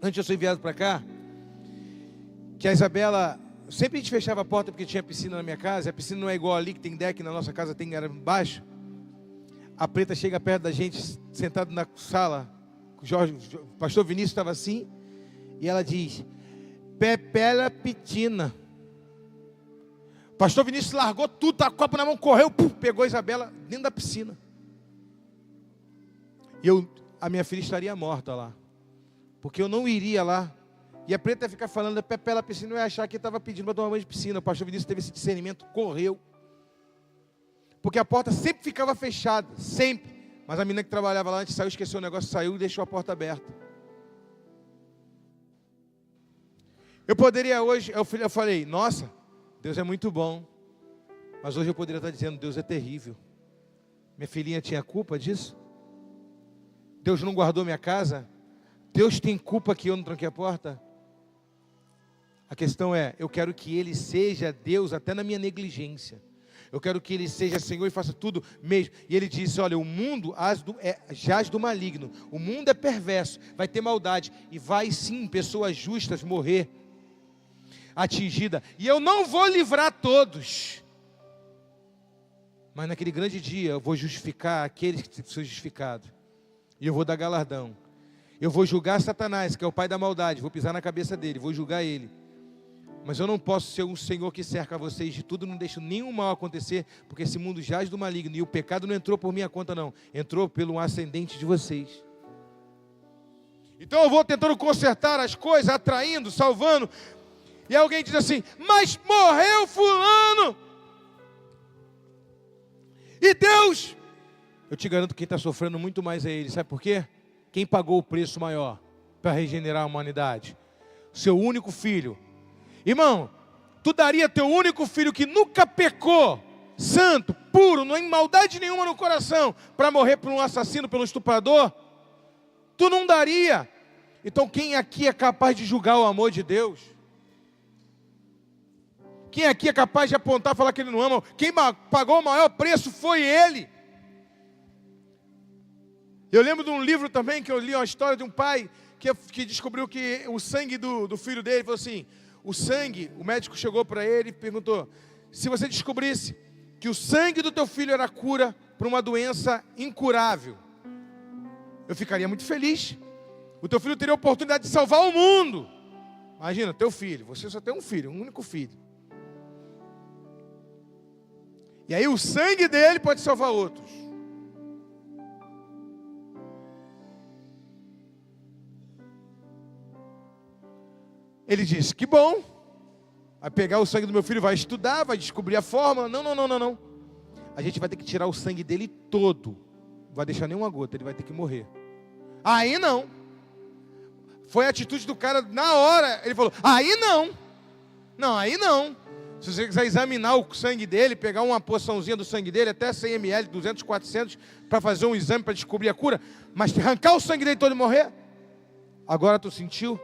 antes de eu ser enviado para cá, que a Isabela, sempre a gente fechava a porta porque tinha piscina na minha casa, a piscina não é igual ali que tem deck, na nossa casa tem, era embaixo. A Preta chega perto da gente, sentado na sala, o pastor Vinícius estava assim, e ela diz, Pepela Pitina. Pastor Vinícius largou tudo, tá com o copo na mão, correu, pegou a Isabela dentro da piscina. E a minha filha estaria morta lá, porque eu não iria lá. E a Preta ia ficar falando, Pepela Piscina, eu ia achar que estava pedindo para tomar banho de piscina. O pastor Vinícius teve esse discernimento, correu. Porque a porta sempre ficava fechada, sempre. Mas a menina que trabalhava lá antes saiu, esqueceu o negócio, saiu e deixou a porta aberta. Eu poderia hoje, eu falei, nossa, Deus é muito bom. Mas hoje eu poderia estar dizendo, Deus é terrível. Minha filhinha tinha culpa disso? Deus não guardou minha casa? Deus tem culpa que eu não tranquei a porta? A questão é, eu quero que Ele seja Deus até na minha negligência. Eu quero que Ele seja Senhor e faça tudo mesmo. E Ele disse, olha, o mundo jaz do maligno. O mundo é perverso, vai ter maldade. E vai sim, pessoas justas morrer atingida. E eu não vou livrar todos. Mas naquele grande dia eu vou justificar aqueles que são justificados. E eu vou dar galardão. Eu vou julgar Satanás, que é o pai da maldade. Vou pisar na cabeça dele, vou julgar ele. Mas eu não posso ser um Senhor que cerca vocês de tudo, não deixo nenhum mal acontecer, porque esse mundo jaz do maligno. E o pecado não entrou por minha conta não, entrou pelo ascendente de vocês. Então eu vou tentando consertar as coisas, atraindo, salvando. E alguém diz assim, mas morreu fulano. E Deus, eu te garanto que quem está sofrendo muito mais é Ele. Sabe por quê? Quem pagou o preço maior para regenerar a humanidade? Seu único filho. Irmão, tu daria teu único filho que nunca pecou, santo, puro, não tem maldade nenhuma no coração, para morrer por um assassino, pelo estuprador? Tu não daria. Então quem aqui é capaz de julgar o amor de Deus? Quem aqui é capaz de apontar e falar que ele não ama? Quem pagou o maior preço foi ele. Eu lembro de um livro também, que eu li uma história de um pai que descobriu que o sangue do filho dele, falou assim, o médico chegou para ele e perguntou, se você descobrisse que o sangue do teu filho era cura para uma doença incurável, eu ficaria muito feliz. O teu filho teria a oportunidade de salvar o mundo. Imagina, teu filho, você só tem um filho, um único filho. E aí o sangue dele pode salvar outros. Ele disse, que bom. Vai pegar o sangue do meu filho, vai estudar, vai descobrir a forma. Não. A gente vai ter que tirar o sangue dele todo. Não vai deixar nenhuma gota, ele vai ter que morrer. Aí não. Foi a atitude do cara na hora. Ele falou, aí não. Não, aí não. Se você quiser examinar o sangue dele, pegar uma porçãozinha do sangue dele, até 100 ml, 200, 400, para fazer um exame para descobrir a cura, mas arrancar o sangue dele todo e morrer? Agora tu sentiu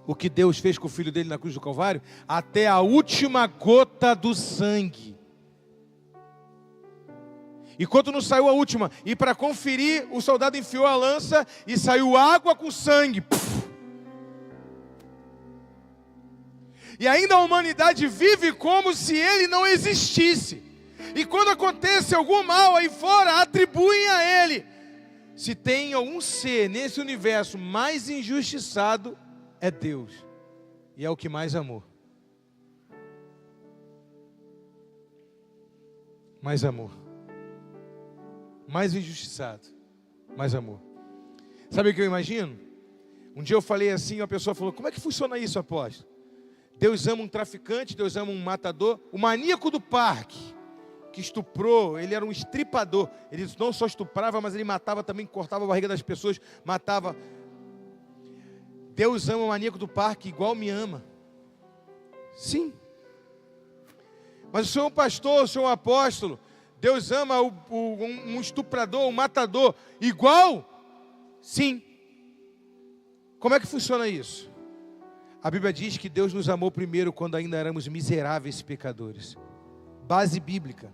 o que Deus fez com o filho dele na cruz do Calvário? Até a última gota do sangue. E quando não saiu a última, e para conferir, o soldado enfiou a lança e saiu água com sangue. E ainda a humanidade vive como se ele não existisse. E quando acontece algum mal aí fora, atribuem a ele. Se tem algum ser nesse universo mais injustiçado, é Deus. E é o que mais amou. Mais amor. Mais injustiçado. Mais amor. Sabe o que eu imagino? Um dia eu falei assim, uma pessoa falou, como é que funciona isso, apóstolo? Deus ama um traficante, Deus ama um matador. O maníaco do parque, que estuprou, ele era um estripador. Ele não só estuprava, mas ele matava também, cortava a barriga das pessoas, matava. Deus ama o maníaco do parque igual me ama. Sim. Mas o senhor é um pastor, o senhor é um apóstolo. Deus ama um estuprador, um matador igual? Sim. Como é que funciona isso? A Bíblia diz que Deus nos amou primeiro quando ainda éramos miseráveis pecadores. Base bíblica.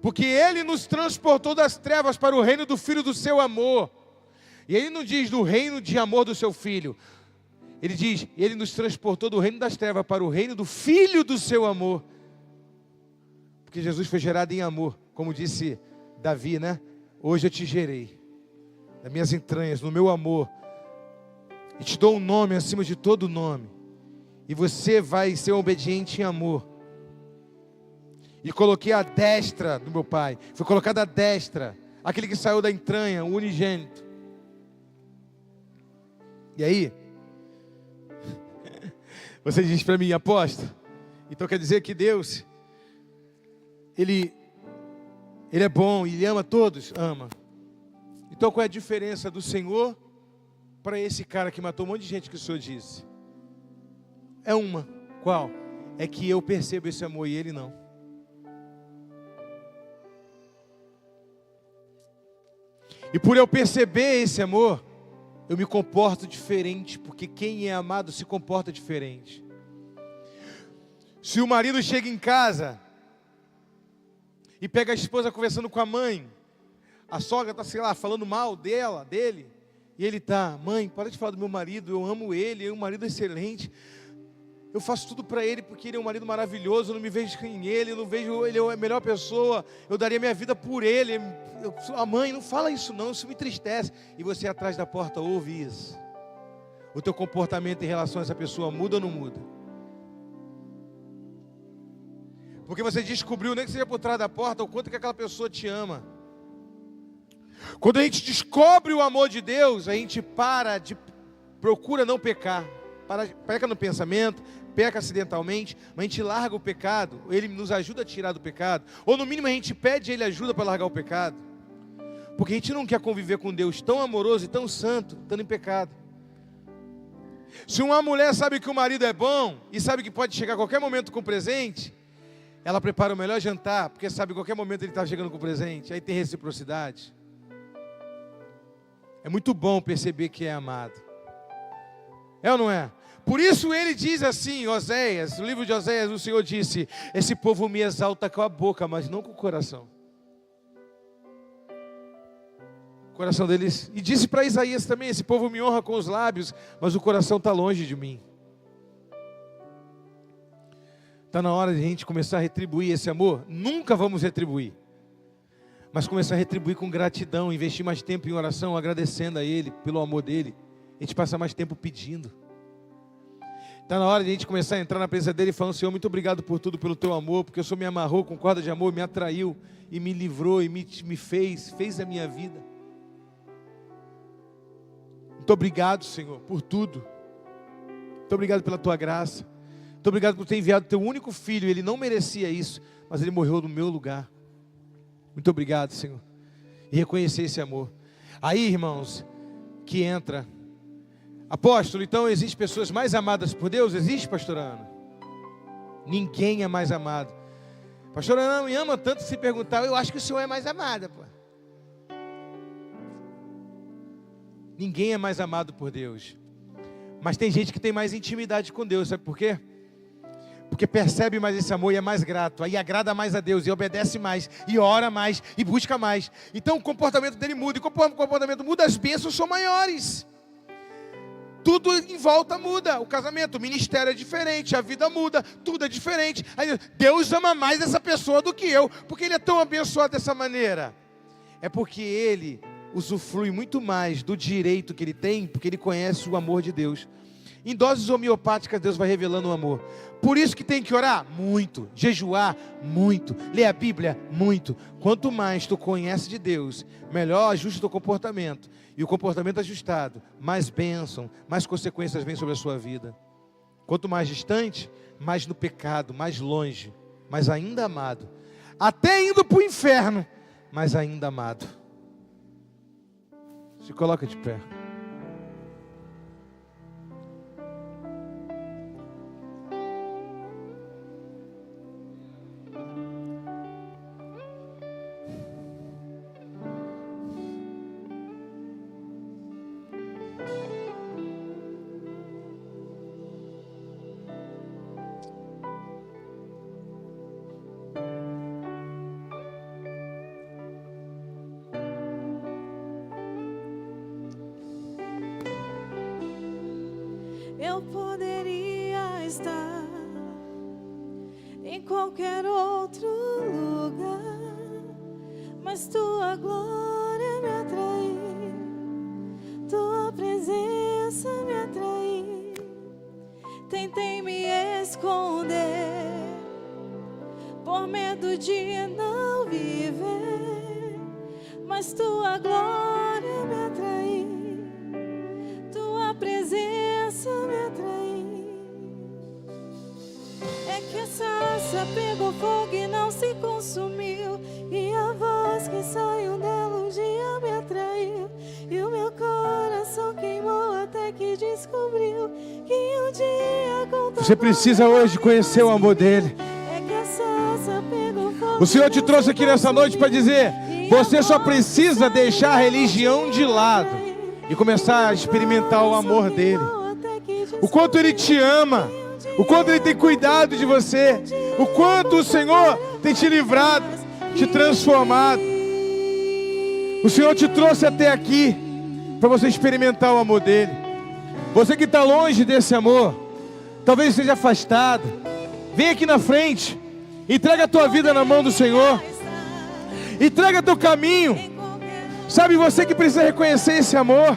Porque Ele nos transportou das trevas para o reino do Filho do seu amor. E Ele não diz do reino de amor do seu Filho. Ele diz, Ele nos transportou do reino das trevas para o reino do Filho do seu amor. Porque Jesus foi gerado em amor. Como disse Davi, né? Hoje eu te gerei das minhas entranhas, no meu amor. E te dou um nome acima de todo nome. E você vai ser obediente em amor. E coloquei a destra do meu Pai. Foi colocado a destra. Aquele que saiu da entranha, o unigênito. E aí? Você diz para mim, apóstolo. Então quer dizer que Deus, Ele é bom, Ele ama todos? Ama. Então qual é a diferença do Senhor para esse cara que matou um monte de gente que o Senhor disse? É uma. Qual? É que eu percebo esse amor e ele não. E por eu perceber esse amor, eu me comporto diferente, porque quem é amado se comporta diferente. Se o marido chega em casa e pega a esposa conversando com a mãe, a sogra está, sei lá, falando mal dele, e ele está, mãe, para de falar do meu marido, eu amo ele, é um marido excelente, eu faço tudo para ele porque ele é um marido maravilhoso, eu não me vejo em ele, eu não vejo ele é a melhor pessoa, eu daria minha vida por ele. A mãe, não fala isso não, isso me entristece. E você atrás da porta ouve isso. O teu comportamento em relação a essa pessoa muda ou não muda? Porque você descobriu, nem que seja por trás da porta, o quanto que aquela pessoa te ama. Quando a gente descobre o amor de Deus, a gente procura não pecar. Peca no pensamento, peca acidentalmente, mas a gente larga o pecado, Ele nos ajuda a tirar do pecado, ou no mínimo a gente pede Ele ajuda para largar o pecado, porque a gente não quer conviver com Deus tão amoroso e tão santo, estando em pecado. Se uma mulher sabe que o marido é bom, e sabe que pode chegar a qualquer momento com presente, ela prepara o melhor jantar, porque sabe que a qualquer momento ele está chegando com presente, aí tem reciprocidade. É muito bom perceber que é amado. É ou não é? Por isso ele diz assim, Oséias, no livro de Oséias, o Senhor disse: esse povo me exalta com a boca, mas não com o coração. O coração deles, e disse para Isaías também: esse povo me honra com os lábios, mas o coração está longe de mim. Está na hora de a gente começar a retribuir esse amor. Nunca vamos retribuir, mas começar a retribuir com gratidão, investir mais tempo em oração, agradecendo a Ele pelo amor dEle. A gente passa mais tempo pedindo. Está na hora de a gente começar a entrar na presença dEle e falando: Senhor, muito obrigado por tudo, pelo Teu amor, porque o Senhor me amarrou com corda de amor, me atraiu e me livrou e me fez a minha vida. Muito obrigado, Senhor, por tudo. Muito obrigado pela Tua graça. Muito obrigado por ter enviado Teu único Filho. Ele não merecia isso, mas Ele morreu no meu lugar. Muito obrigado, Senhor. E reconhecer esse amor. Aí, irmãos, que entra. Apóstolo, então existem pessoas mais amadas por Deus? Existe, pastora Ana? Ninguém é mais amado. Pastora Ana me ama tanto, se perguntar, eu acho que o Senhor é mais amada, pô. Ninguém é mais amado por Deus. Mas tem gente que tem mais intimidade com Deus, sabe por quê? Porque percebe mais esse amor e é mais grato, aí agrada mais a Deus, e obedece mais, e ora mais, e busca mais. Então o comportamento dele muda, e conforme o comportamento muda, as bênçãos são maiores. Tudo em volta muda, o casamento, o ministério é diferente, a vida muda, tudo é diferente. Aí, Deus ama mais essa pessoa do que eu, porque Ele é tão abençoado dessa maneira. É porque Ele usufrui muito mais do direito que Ele tem, porque Ele conhece o amor de Deus. Em doses homeopáticas, Deus vai revelando o amor. Por isso que tem que orar muito, jejuar muito, ler a Bíblia muito. Quanto mais tu conheces de Deus, melhor ajuste o teu comportamento. E o comportamento ajustado, mais bênção, mais consequências vêm sobre a sua vida. Quanto mais distante, mais no pecado, mais longe, mas ainda amado. Até indo para o inferno, mas ainda amado. Se coloca de pé. Eu poderia estar em qualquer outro lugar, mas Tua glória me atraiu, Tua presença me atraiu. Tentei me esconder por medo de não viver, mas Tua glória me atraiu, Tua presença me atraiu. É que a sarça pegou fogo e não se consumiu, e a voz que saiu dela um dia me atraiu, e o meu coração queimou até que descobriu que um dia com Você precisa hoje conhecer o amor dEle. É que a sarça pegou fogo. O Senhor te trouxe aqui nessa noite para dizer: você só precisa deixar a religião de lado e começar a experimentar o amor dEle. O quanto Ele te ama, o quanto Ele tem cuidado de você, o quanto o Senhor tem te livrado, te transformado. O Senhor te trouxe até aqui para você experimentar o amor dEle. Você que está longe desse amor, talvez esteja afastado, vem aqui na frente, entrega a tua vida na mão do Senhor, entrega teu caminho. Sabe, você que precisa reconhecer esse amor,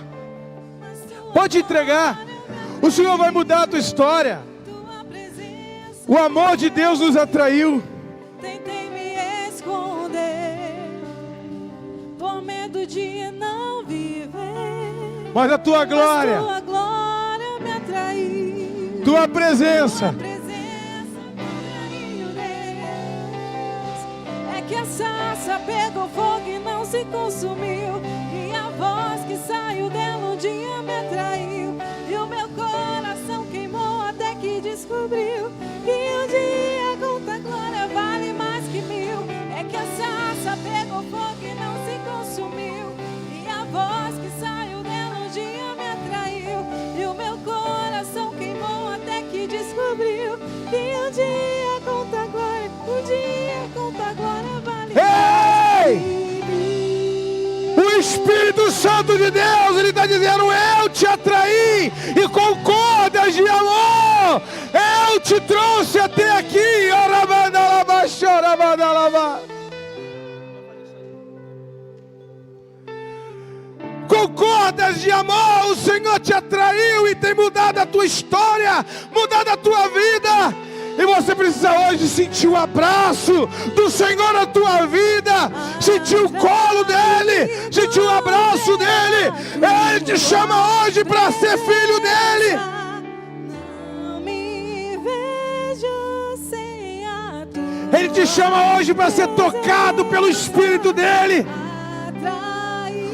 pode entregar. O Senhor vai mudar a tua história. O amor de Deus nos atraiu. Tentei me esconder por medo de não viver, Mas a tua glória, Tua glória me atraiu, tua presença, é que a sarça pegou fogo e não se consumiu, e a voz que saiu dela um dia me atraiu, e o meu coração queimou até que descobriu que um dia com tua glória vale mais que mil. É que a sarça pegou fogo e não se consumiu, e a voz que saiu dela um dia me atraiu, e o meu coração queimou Espírito Santo de Deus, Ele está dizendo: eu te atraí e com cordas de amor eu te trouxe até aqui. Com cordas de amor o Senhor te atraiu e tem mudado a tua história, mudado a tua vida. E você precisa hoje sentir o abraço do Senhor na tua vida, sentir o colo dEle, sentir o abraço dEle. Ele te chama hoje para ser filho dEle. Ele te chama hoje para ser tocado pelo Espírito dEle.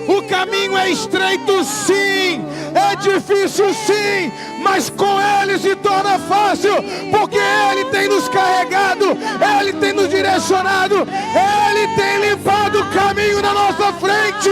O caminho é estreito, sim, é difícil, sim, mas com Ele se torna fácil, porque Ele tem nos carregado, Ele tem nos direcionado, Ele tem limpado o caminho na nossa frente.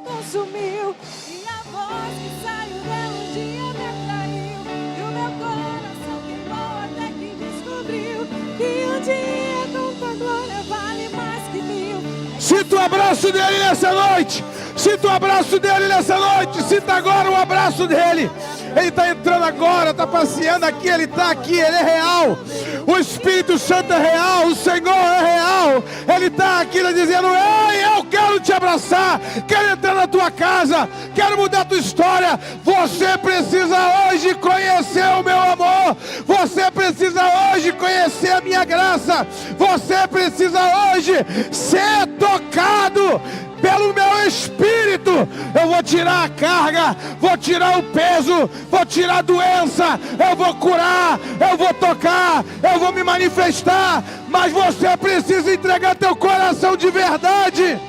Consumiu, e a voz que saiu dela um dia me atraiu, e o meu coração queimou até que descobriu que um dia com tua glória vale mais que mil. Sinta o abraço dele nessa noite, sinta o abraço dele nessa noite, sinta agora o abraço dele. Ele está entrando agora, está passeando aqui, Ele está aqui, Ele é real. O Espírito Santo é real, o Senhor é real. Ele está aqui dizendo: ei, eu quero te abraçar, quero entrar na tua casa, quero mudar a tua história. Você precisa hoje conhecer o meu amor, você precisa hoje conhecer a minha graça, você precisa hoje ser tocado pelo meu Espírito. Eu vou tirar a carga, vou tirar o peso, vou tirar a doença, eu vou curar, eu vou tocar, eu vou me manifestar. Mas você precisa entregar teu coração de verdade.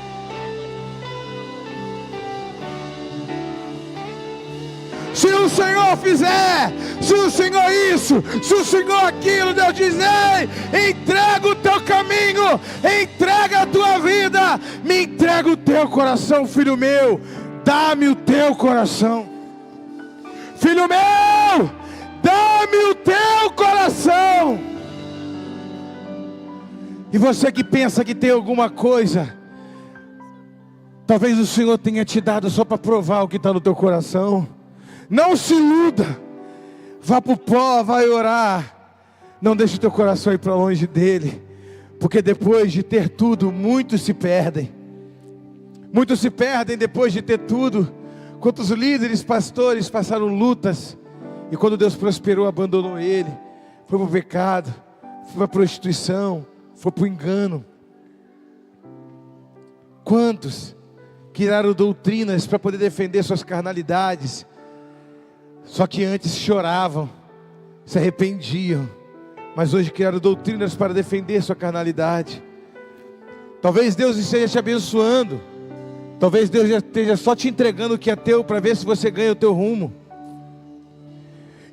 Se o Senhor fizer, se o Senhor isso, se o Senhor aquilo, Deus diz: ei, entrega o teu caminho, entrega a tua vida, me entrega o teu coração, filho meu, dá-me o teu coração. Filho meu, dá-me o teu coração. E você que pensa que tem alguma coisa, talvez o Senhor tenha te dado só para provar o que está no teu coração. Não se iluda, vá para o pó, vai orar, não deixe o teu coração ir para longe dele, porque depois de ter tudo, muitos se perdem depois de ter tudo. Quantos líderes, pastores passaram lutas, e quando Deus prosperou, abandonou ele, foi para o pecado, foi para a prostituição, foi para o engano. Quantos criaram doutrinas para poder defender suas carnalidades, só que antes choravam, se arrependiam, mas hoje criaram doutrinas para defender sua carnalidade. Talvez Deus esteja te abençoando, talvez Deus esteja só te entregando o que é teu, para ver se você ganha o teu rumo.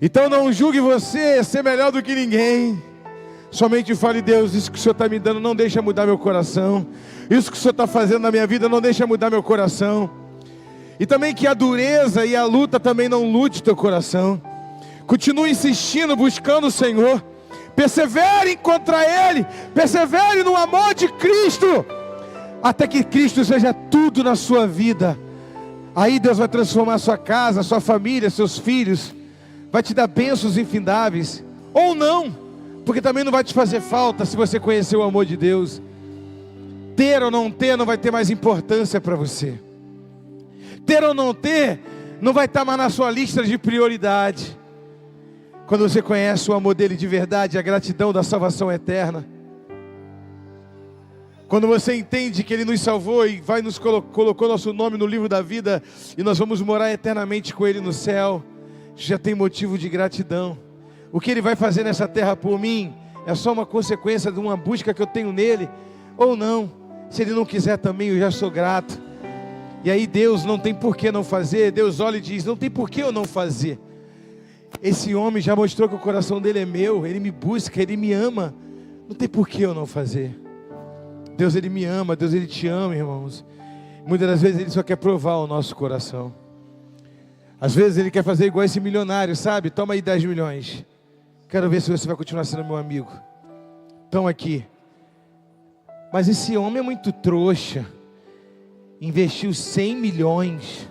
Então não julgue você ser melhor do que ninguém. Somente fale: Deus, isso que o Senhor está me dando não deixa mudar meu coração, isso que o Senhor está fazendo na minha vida não deixa mudar meu coração. E também que a dureza e a luta também não lute teu coração. Continue insistindo, buscando o Senhor. Persevere contra Ele, persevere no amor de Cristo, até que Cristo seja tudo na sua vida. Aí Deus vai transformar a sua casa, a sua família, seus filhos, vai te dar bênçãos infindáveis, ou não, porque também não vai te fazer falta se você conhecer o amor de Deus. Ter ou não ter não vai ter mais importância para você. Ter ou não ter não vai estar mais na sua lista de prioridade. Quando você conhece o amor dele de verdade, a gratidão da salvação eterna. Quando você entende que ele nos salvou e nos colocou nosso nome no livro da vida, e nós vamos morar eternamente com ele no céu, já tem motivo de gratidão. O que ele vai fazer nessa terra por mim é só uma consequência de uma busca que eu tenho nele, ou não. Se ele não quiser também, eu já sou grato. E aí Deus não tem por que não fazer. Deus olha e diz, não tem por que eu não fazer. Esse homem já mostrou que o coração dele é meu, ele me busca, ele me ama. Não tem por que eu não fazer. Deus, ele me ama, Deus, ele te ama, irmãos. Muitas das vezes ele só quer provar o nosso coração. Às vezes ele quer fazer igual esse milionário, sabe? Toma aí 10 milhões. Quero ver se você vai continuar sendo meu amigo. Estão aqui. Mas esse homem é muito trouxa. Investiu 100 milhões.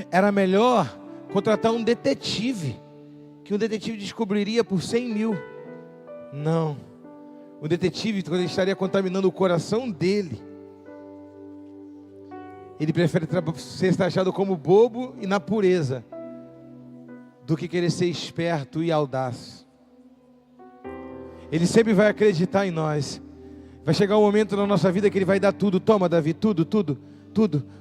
Era melhor contratar um detetive, que um detetive descobriria por 100 mil. Não. O detetive, quando ele estaria contaminando o coração dele, ele prefere ser taxado como bobo e na pureza, do que querer ser esperto e audaz. Ele sempre vai acreditar em nós. Vai chegar um momento na nossa vida que ele vai dar tudo. Toma, Davi, tudo.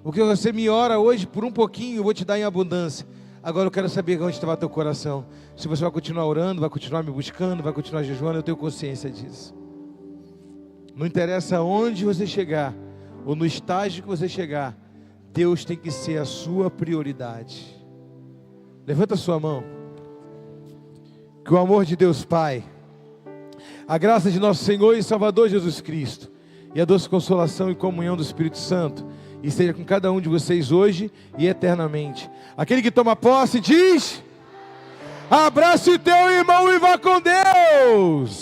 O que você me ora hoje por um pouquinho, eu vou te dar em abundância. Agora eu quero saber onde estava teu coração. Se você vai continuar orando, vai continuar me buscando, vai continuar jejuando, eu tenho consciência disso. Não interessa onde você chegar, ou no estágio que você chegar, Deus tem que ser a sua prioridade. Levanta a sua mão. Que o amor de Deus Pai, a graça de nosso Senhor e Salvador Jesus Cristo, e a doce consolação e comunhão do Espírito Santo, e esteja com cada um de vocês hoje e eternamente. Aquele que toma posse diz: abrace teu irmão e vá com Deus.